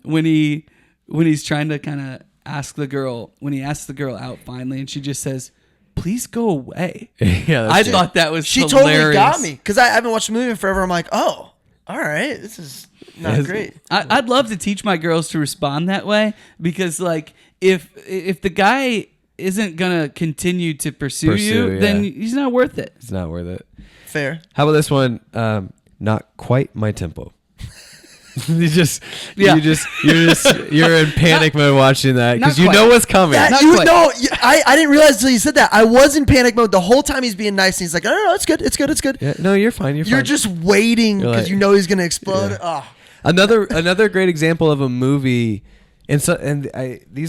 when he's trying to kind of ask the girl, when he asks the girl out finally, and she just says, "Please go away." Yeah, I thought that was She hilarious. totally got me because I haven't watched the movie in forever. I'm like, oh, all right, this is not great. I'd love to teach my girls to respond that way because, like, if the guy isn't gonna continue to pursue you, yeah. then he's not worth it. It's not worth it. Fair. How about this one? Not quite my tempo. You're in panic mode watching that because Not you know quite. what's coming. Not You quite. know, I didn't realize until you said that. I was in panic mode the whole time. He's being nice, and he's like, "Oh, it's good, it's good, it's good." Yeah, no, you're fine. You're You're fine. just waiting You're because like- you know he's gonna explode. Yeah. Oh, Another great example of a movie, these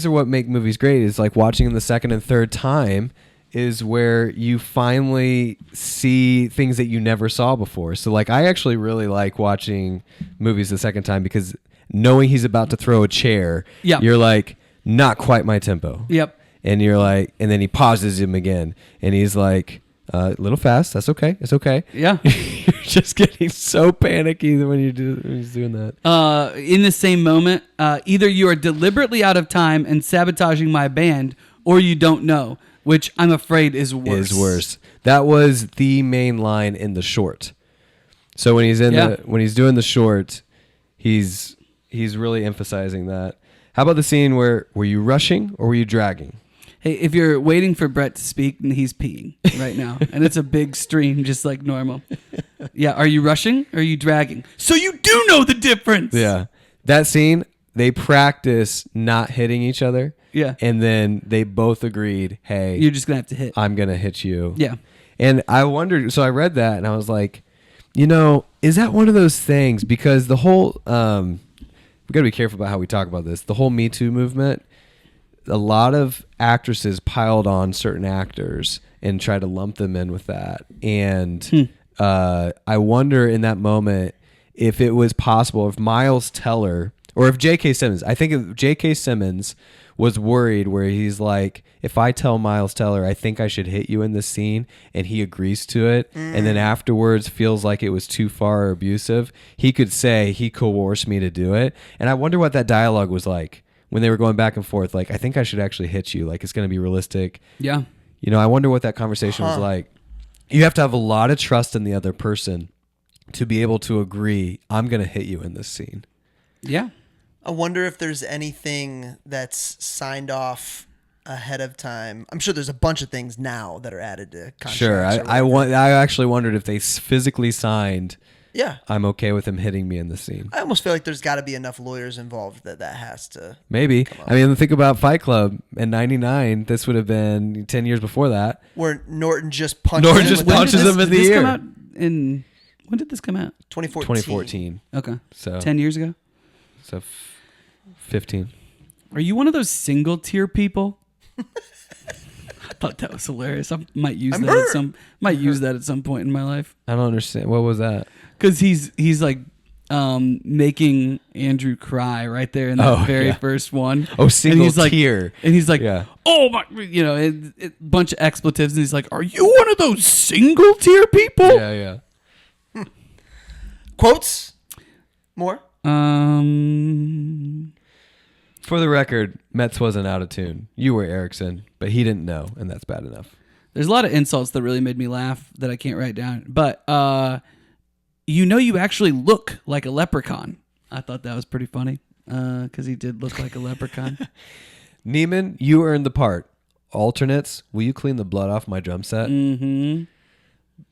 are what make movies great. Is like watching them the second and third time is where you finally see things that you never saw before. So like I actually really like watching movies the second time because knowing he's about to throw a chair, Yep. you're like, not quite my tempo. Yep. And you're like, and then he pauses him again, and he's like, a little fast. That's okay. It's okay. Yeah. You're just getting so panicky when he's doing that. In the same moment, either you are deliberately out of time and sabotaging my band, or you don't know, which I'm afraid is worse. That was the main line in the short. So when he's when he's doing the short, he's really emphasizing that. How about the scene where were you rushing or were you dragging? Hey, if you're waiting for Brett to speak, he's peeing right now, and it's a big stream, just like normal. Yeah, are you rushing or are you dragging? So you do know the difference. Yeah, that scene, they practice not hitting each other. Yeah. And then they both agreed, hey, You're just going to have to hit. I'm going to hit you. Yeah. And I wondered, so I read that and I was like, is that one of those things? Because the whole, we got to be careful about how we talk about this. The whole Me Too movement, a lot of actresses piled on certain actors and tried to lump them in with that. And I wonder in that moment if it was possible, if Miles Teller, or if J.K. Simmons, I think if J.K. Simmons was worried where he's like, if I tell Miles Teller, I think I should hit you in this scene, and he agrees to it, and then afterwards feels like it was too far or abusive, he could say he coerced me to do it. And I wonder what that dialogue was like when they were going back and forth. Like, I think I should actually hit you. Like, it's going to be realistic. Yeah. I wonder what that conversation was like. You have to have a lot of trust in the other person to be able to agree, I'm going to hit you in this scene. Yeah. I wonder if there's anything that's signed off ahead of time. I'm sure there's a bunch of things now that are added to contracts. Sure. I actually wondered if they physically signed, Yeah. I'm okay with him hitting me in the scene. I almost feel like there's got to be enough lawyers involved that has to. Maybe. I mean, think about Fight Club in '99. This would have been 10 years before that. Where Norton just punches Norton him just with punches him in the ear. Come out in, when did this come out? 2014. Okay. So 10 years ago? So 15. Are you one of those single tier people? I thought that was hilarious. I might use that at some point in my life. I don't understand. What was that? Because he's like making Andrew cry right there in that very first one. Oh, single and he's tier. And he's like, Yeah. oh my, bunch of expletives. And he's like, are you one of those single tier people? Yeah. Quotes? More? For the record, Metz wasn't out of tune. You were Erickson, but he didn't know, and that's bad enough. There's a lot of insults that really made me laugh that I can't write down. But you actually look like a leprechaun. I thought that was pretty funny because he did look like a leprechaun. Neiman, you earned the part. Alternates, will you clean the blood off my drum set? Mm-hmm.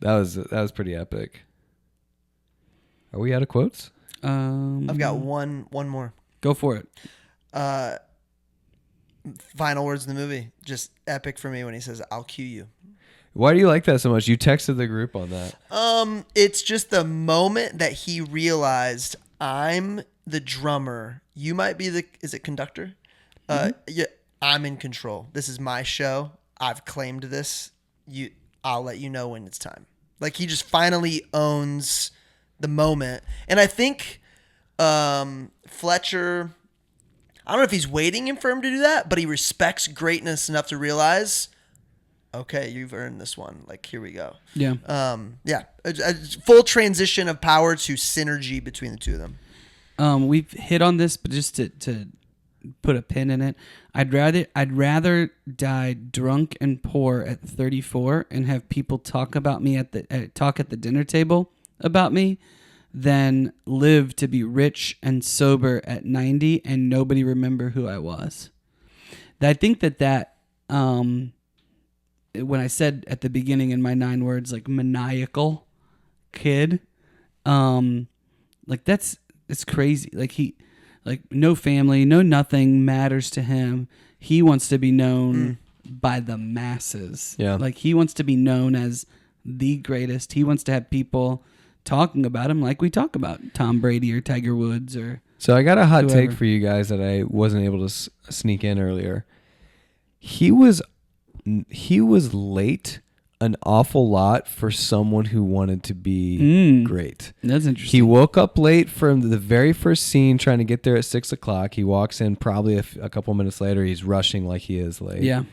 That was pretty epic. Are we out of quotes? I've got one more. Go for it. Final words in the movie. Just epic for me when he says, "I'll cue you." Why do you like that so much? You texted the group on that. It's just the moment that he realized, I'm the drummer. You might be is it conductor? Yeah, I'm in control. This is my show. I've claimed this. I'll let you know when it's time. Like, he just finally owns the moment. And I think Fletcher, I don't know if he's waiting for him to do that, but he respects greatness enough to realize, okay, you've earned this one. Like, here we go. Yeah. A full transition of power to synergy between the two of them. We've hit on this, but just to put a pin in it, I'd rather die drunk and poor at 34 and have people talk about me at the dinner table about me than live to be rich and sober at 90 and nobody remember who I was. I think that when I said at the beginning in my 9 words, like maniacal kid, like it's crazy. Like no family, no nothing matters to him. He wants to be known by the masses. Yeah. Like he wants to be known as the greatest. He wants to have people talking about him like we talk about Tom Brady or Tiger Woods or. So I got a hot whoever. take for you guys that I wasn't able to sneak in earlier. He was late an awful lot for someone who wanted to be great. That's interesting. He woke up late from the very first scene trying to get there at 6:00. He walks in probably a couple minutes later. He's rushing like he is late. Yeah.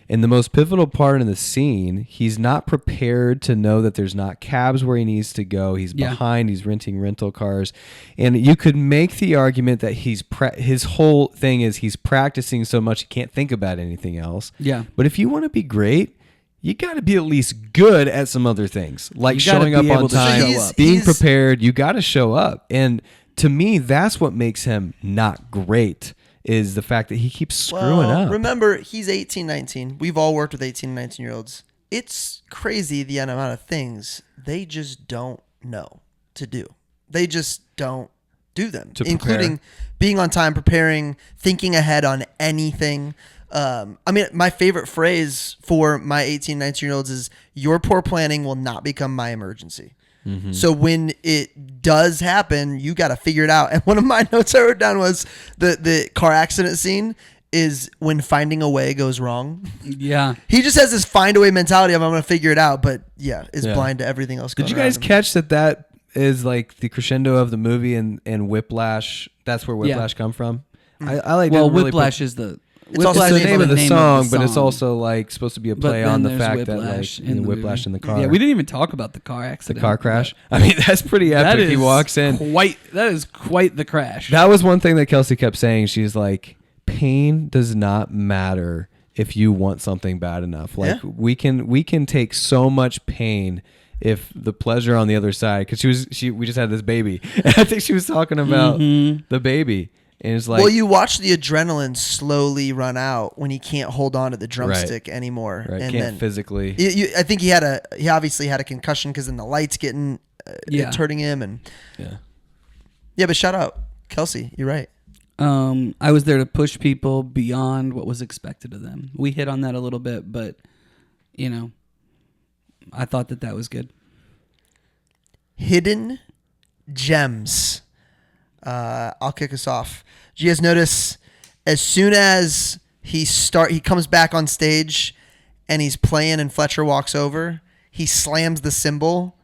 In the most pivotal part in the scene, he's not prepared to know that there's not cabs where he needs to go. He's behind. He's renting rental cars. And you could make the argument that his whole thing is he's practicing so much he can't think about anything else. Yeah. But if you want to be great, you got to be at least good at some other things, like You gotta showing up be on able to time, show up. being prepared. You got to show up. And to me, that's what makes him not great, is the fact that he keeps screwing up. Remember, he's 18, 19. We've all worked with 18 and 19-year-olds. It's crazy the amount of things they just don't know to do. They just don't do them, including being on time, preparing, thinking ahead on anything. I mean, my favorite phrase for my 18, 19-year-olds is, your poor planning will not become my emergency. Mm-hmm. So when it does happen, you got to figure it out. And one of my notes I wrote down was the car accident scene is when finding a way goes wrong. Yeah. He just has this find a way mentality of, I'm going to figure it out, but is blind to everything else going on. Did you guys catch that is like the crescendo of the movie and Whiplash? That's where Whiplash come from? I like. Well, really Whiplash is the... It's also the name of the song, but it's song. also like supposed to be a play on the fact that like in Whiplash in the car. Yeah, we didn't even talk about the car the accident. car crash. I mean, that's pretty epic. He walks in. That is quite the crash. That was one thing that Kelsey kept saying. She's like, pain does not matter if you want something bad enough. Like we can take so much pain if the pleasure on the other side. Because we just had this baby, and I think she was talking about the baby. And it's like, well, you watch the adrenaline slowly run out when he can't hold on to the drumstick anymore. Right, and can't then physically. I think he obviously had a concussion because then the lights getting it's hurting him, and but shout out Kelsey, you're right. I was there to push people beyond what was expected of them. We hit on that a little bit, but I thought that was good. Hidden gems. I'll kick us off. Do you guys notice as soon as he comes back on stage and he's playing and Fletcher walks over, he slams the cymbal,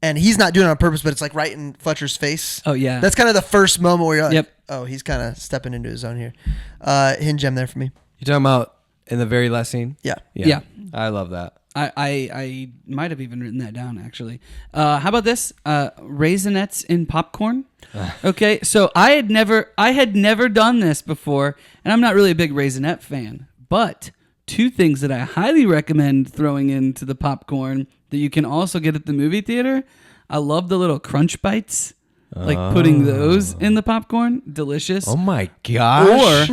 and he's not doing it on purpose, but it's like right in Fletcher's face. Oh yeah. That's kind of the first moment where you're like, oh, he's kind of stepping into his own here. Hidden gem there for me. You talking about in the very last scene? Yeah. I love that. I might have even written that down, actually. How about this? Raisinets in popcorn. Okay, so I had never done this before, and I'm not really a big Raisinette fan. But 2 things that I highly recommend throwing into the popcorn that you can also get at the movie theater. I love the little crunch bites. Like putting those in the popcorn, delicious. Oh my gosh.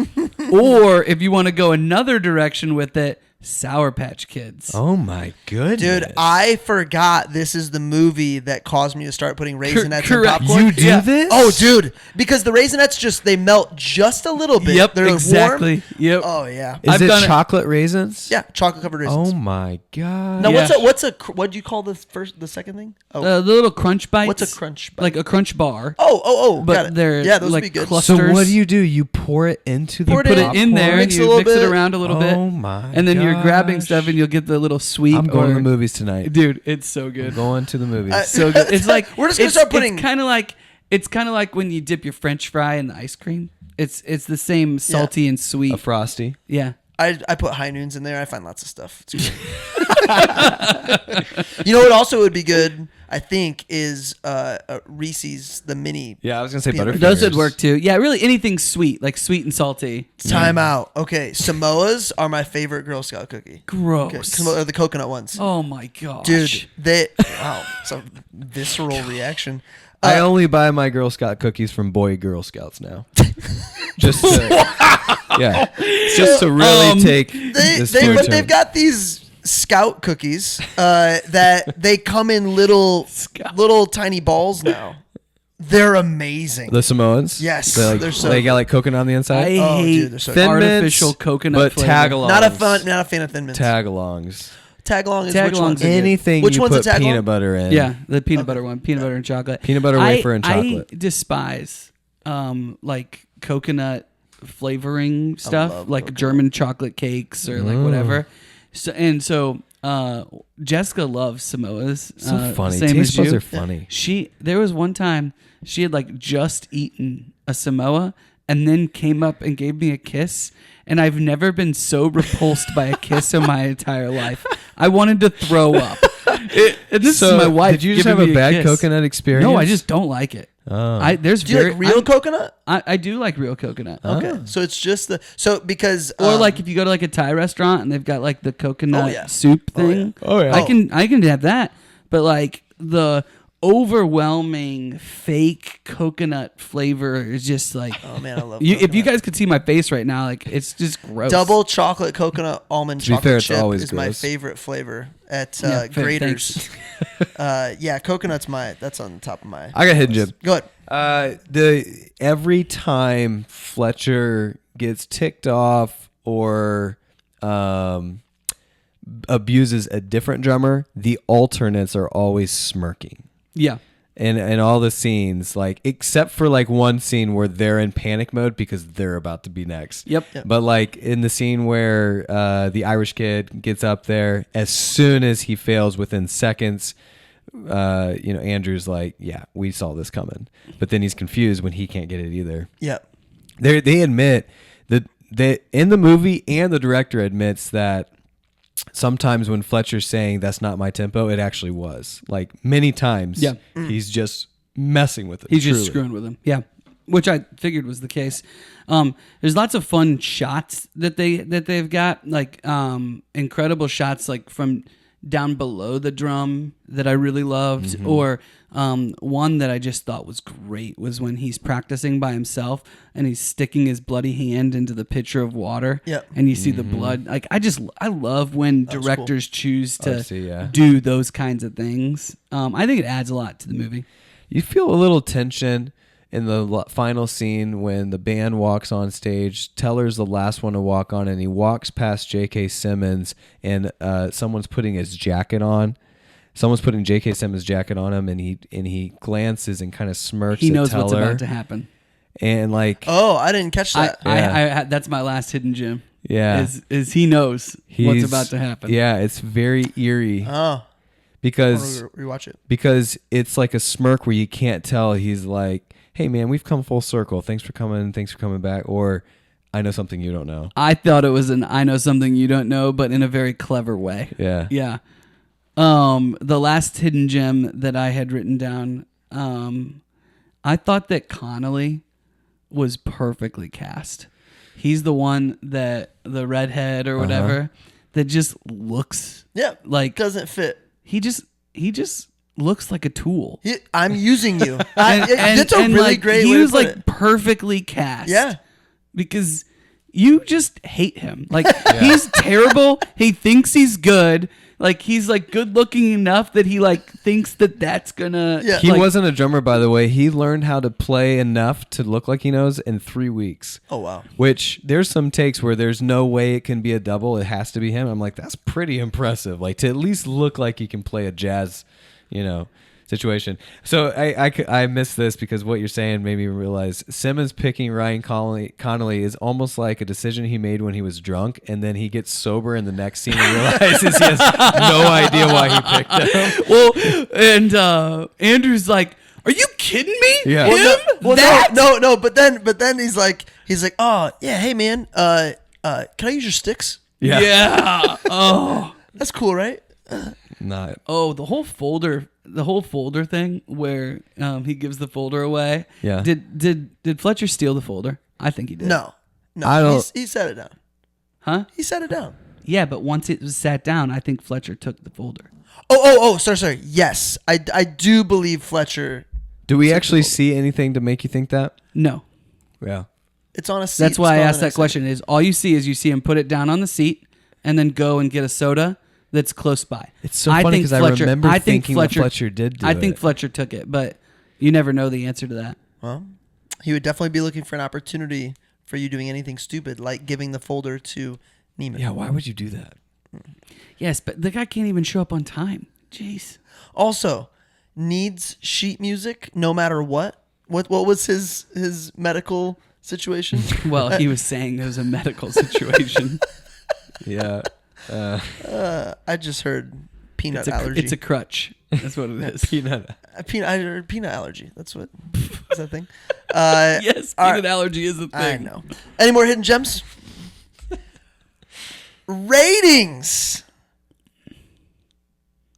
Or if you want to go another direction with it, Sour Patch Kids. Oh my goodness. Dude, I forgot this is the movie that caused me to start putting Raisinets in correct. popcorn. You do this? Oh, dude, because the Raisinets they melt just a little bit. Yep, They're exactly. warm. Yep. Oh yeah. Is I've it done it- chocolate raisins? Yeah, chocolate covered raisins. Oh my god. Now Yeah. what do you call the second thing? Oh, The little crunch bites. what's a crunch bite? Like a crunch bar. Oh, But got it. they're yeah, those like would be good. clusters. So what do? You pour it into the Pour it Put in, it in there, mix you a little mix it bit. around a little bit. Oh my And then you're grabbing gosh. stuff and you'll get the little sweet. I'm going to the movies tonight. Dude, it's so I'm good. going to the movies. So good. It's like We're just gonna start putting- It's kind of like when you dip your French fry in the ice cream. It's the same salty and sweet. a Frosty. Yeah. I put High Noons in there. I find lots of stuff. It's great. You know what also would be good, I think, is Reese's, the mini. Yeah, I was gonna say Peanut Butterfingers. Those would work too. Yeah, really anything sweet, like sweet and salty. Time out. Okay, Samoas are my favorite Girl Scout cookie. Gross. Okay, the coconut ones. Oh my gosh. Dude, wow, it's a visceral reaction. I only buy my Girl Scout cookies from Boy Girl Scouts now. Just to, just to really take this food But term. they've got these Scout cookies that they come in little tiny balls now. They're amazing. the Samoans. Yes, they're they're got like coconut on the inside. I Oh, hate dude, they're so Thin good. artificial Mints, coconut but flavor. tag-alongs. Not a fan of Thin Mints. Tagalongs. Tag-along is which Tag-alongs one? are good. Anything Which you one's a put tag-along? peanut butter in. Yeah, the peanut butter one, peanut butter and chocolate. Peanut butter wafer and chocolate. I despise like coconut flavoring stuff, love like coconut. German chocolate cakes or like whatever. So Jessica loves Samoas. So funny. Same Taste as buds you. are funny. There was one time she had like just eaten a Samoa and then came up and gave me a kiss. And I've never been so repulsed by a kiss in my entire life. I wanted to throw up. And this is my wife. Did you just giving have a me bad kiss. like No, I just don't like it. Oh. Do you like real coconut? I do like real coconut. Okay, so it's just because Or like if you go to like a Thai restaurant and they've got like the coconut yeah. soup Oh, yeah. thing. Oh, yeah. I can have that. But like the overwhelming fake coconut flavor is just like Oh man, I love. if you coconut. guys could see my face right now, like it's just gross. Double chocolate coconut almond be chocolate fair, it's chip always is my gross. favorite flavor at Yeah, fair, Grater's. Yeah, coconut's that's on the top of my. I got hidden gem. Go ahead. Every time Fletcher gets ticked off or abuses a different drummer, the alternates are always smirking. Yeah. In all the scenes, like except for like one scene where they're in panic mode because they're about to be next. Yep. But like in the scene where the Irish kid gets up there, as soon as he fails within seconds, Andrew's like, yeah, we saw this coming. But then he's confused when he can't get it either. Yeah. They admit that in the movie, and the director admits that sometimes when Fletcher's saying that's not my tempo, it actually was. Like many times, Yeah. he's just messing with it. He's just truly. screwing with him. Yeah. Which I figured was the case. There's lots of fun shots that they've got, like incredible shots like from down below the drum that I really loved. Mm-hmm. Or one that I just thought was great was when he's practicing by himself and he's sticking his bloody hand into the pitcher of water. Yep. And you see Mm-hmm. the blood. Like I love when directors choose to I see, yeah. do those kinds of things. I think it adds a lot to the movie. You feel a little tension in the final scene when the band walks on stage. Teller's the last one to walk on, and he walks past J.K. Simmons, and someone's putting his jacket on. Someone's putting J.K. Simmons' jacket on him, and he glances and kind of smirks. He at knows Teller, what's about to happen. and like, Oh, I didn't catch that. I that's my last hidden gem. yeah, Is he knows what's he's- about to happen. Yeah, it's very eerie Oh, because rewatch it. it's like a smirk where you can't tell. He's like, "Hey man, we've come full circle. Thanks for coming. Thanks for coming back." Or, "I know something you don't know." I thought it was an I know something you don't know, but in a very clever way. Yeah. Yeah. The last hidden gem that I had written down, I thought that Connolly was perfectly cast. He's the one that the redhead or whatever that just looks Yeah, like doesn't fit. he just looks like a tool. I'm using you. And That's a really like, great he way was to put like it. perfectly cast. Yeah. Because you just hate him. Like he's terrible. He thinks he's good. Like he's like good looking enough that he like thinks that that's gonna. Yeah. He like, wasn't a drummer, by the way. He learned how to play enough to look like he knows in 3 weeks. Oh, wow. Which there's some takes where there's no way it can be a double. It has to be him. I'm like, that's pretty impressive. Like to at least look like he can play a jazz, situation. So I missed this because what you're saying made me realize Simmons picking Ryan Connolly is almost like a decision he made when he was drunk, and then he gets sober in the next scene and realizes he has no idea why he picked him. Well, and Andrew's like, "Are you kidding me? Yeah. Him? No. But then he's like, oh yeah, hey man, can I use your sticks? Yeah. Oh. That's cool, right? Not. Oh, the whole folder thing where he gives the folder away. Yeah. Did Fletcher steal the folder? I think he did. No. I don't- He set it down. Huh? He set it down. Yeah, but once it was sat down, I think Fletcher took the folder. Oh, sorry. Yes, I do believe Fletcher. Do we actually see anything to make you think that? No. Yeah. It's on a seat. That's why I It's asked on that a seat. question. Is all you see him put it down on the seat and then go and get a soda that's close by. It's so funny because I remember thinking that Fletcher did do I think it. Fletcher took it, but you never know the answer to that. Well, he would definitely be looking for an opportunity for you doing anything stupid, like giving the folder to Neiman. Yeah, why would you do that? Yes, but the guy can't even show up on time. Jeez. Also, needs sheet music no matter what. What was his medical situation? Well, he was saying it was a medical situation. Yeah. I just heard peanut allergy. It's a crutch. That's what it is. Peanut. I heard peanut allergy. That's what is that thing? Yes, all peanut allergy is a thing. I know. Any more hidden gems? Ratings.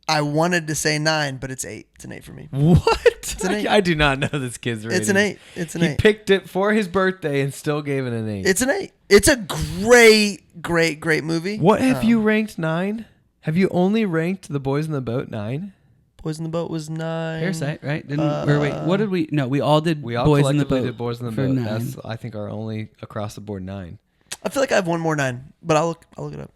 I wanted to say 9, but it's 8. It's an 8 for me. What? It's an 8. I do not know this kid's rating. It's an 8. It's an He 8. picked it for his birthday and still gave it an 8. It's an 8. It's a great movie. What have you ranked 9? Have you only ranked The Boys in the Boat 9? Boys in the Boat was 9. Parasite, right? Didn't or wait, what did we? No, we all did. We all Boys in the collectively Boat did Boys in the for Boat. 9. That's I think our only across the board 9. I feel like I have one more 9, but I'll look it up.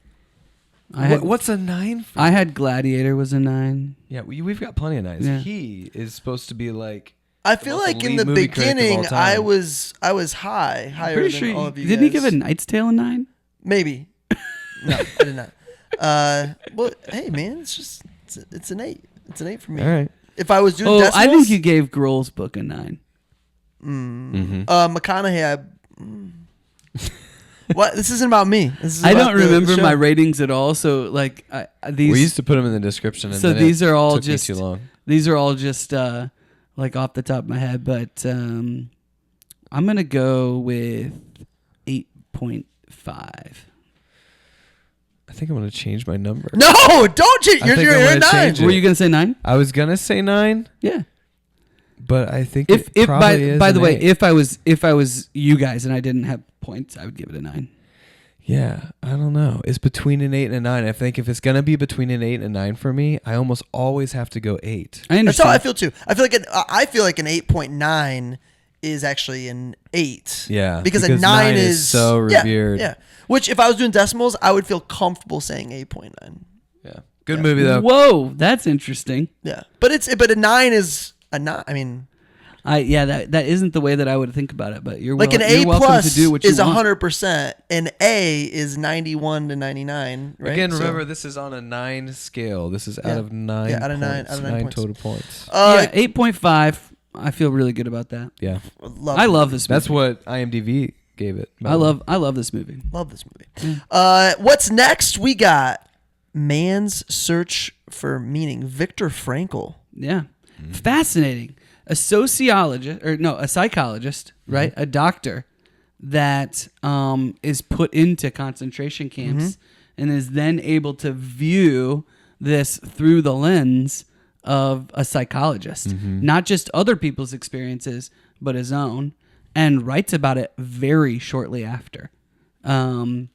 What's a 9 for? I had Gladiator was a 9. Yeah, we've got plenty of 9s. Yeah. He is supposed to be like. I feel most like in elite the movie critic of beginning all time. I was higher Pretty than sure. all of you Didn't he guys. give a Knight's Tale a 9? Maybe. No, I did not. Well, hey man, it's an 8. It's an 8 for me. All right. If I was doing Oh, decimals, I think you gave Grohl's book a 9. McConaughey. What? This isn't about me. This is I about don't the remember show. my ratings at all. So like these. We used to put them in the description. And So then these it are all took me just too long. These are all just like off the top of my head, but I'm gonna go with 8.5. I think I'm gonna change my number. No, don't change. I You're think I'm at gonna 9. change it. Were you gonna say 9? I was gonna say 9, Yeah. but I think If it probably is by the an way, 8. if I was you guys and I didn't have points, I would give it a 9. Yeah, I don't know. It's between an 8 and a 9. I think if it's gonna be between an 8 and a 9 for me, I almost always have to go 8. I That's how understand. I feel too. I feel like an 8.9 is actually an 8. Yeah, because a because 9 9 is is so revered. Yeah. Which if I was doing decimals, I would feel comfortable saying 8.9. Yeah, good movie though. Whoa, that's interesting. Yeah, but a 9 is a 9. I mean, that isn't the way that I would think about it. But you're like an you're A welcome plus to do what you is want. 100%. An A is 91 to 99. Right? Again, So- remember this is on a 9 scale. This is Yeah. out of 9. Yeah, out of 9 points, out of 9 9 points. total points. Yeah, 8.5. I feel really good about that. Yeah, love I love this movie. that's what IMDb gave it. I love this movie. Love this movie. What's next? We got Man's Search for Meaning. Viktor Frankl. Yeah. Fascinating. A psychologist, right? A doctor that is put into concentration camps and is then able to view this through the lens of a psychologist, not just other people's experiences, but his own, and writes about it very shortly after. And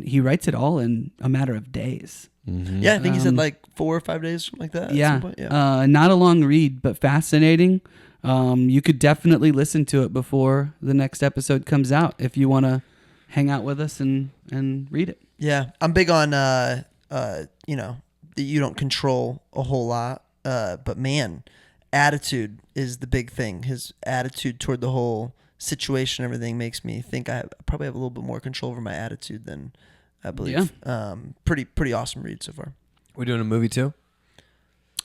he writes it all in a matter of days. Yeah, I think he said like 4 or 5 days, something like that. At Yeah. some point. Yeah. Not a long read, but fascinating. You could definitely listen to it before the next episode comes out if you want to hang out with us and read it. Yeah, I'm big on you know, that you don't control a whole lot, but man, attitude is the big thing. His attitude toward the whole situation, everything makes me think I probably have a little bit more control over my attitude than I believe. Pretty awesome read so far. We're doing a movie too.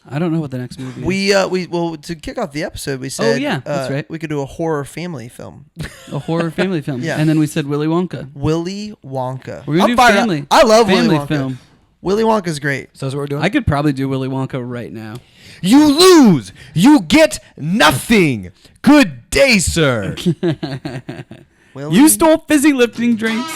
I don't know what the next movie is. We well, to kick off the episode, we said that's right. we could do a horror family film. A horror family film. Yeah. And then we said Willy Wonka. Willy Wonka. We're gonna do fired up. family. I love family Willy Wonka. film. Willy Wonka's great. So that's what we're doing. I could probably do Willy Wonka right now. You lose. You get nothing. Good day, sir. Willy? You stole fizzy lifting drinks.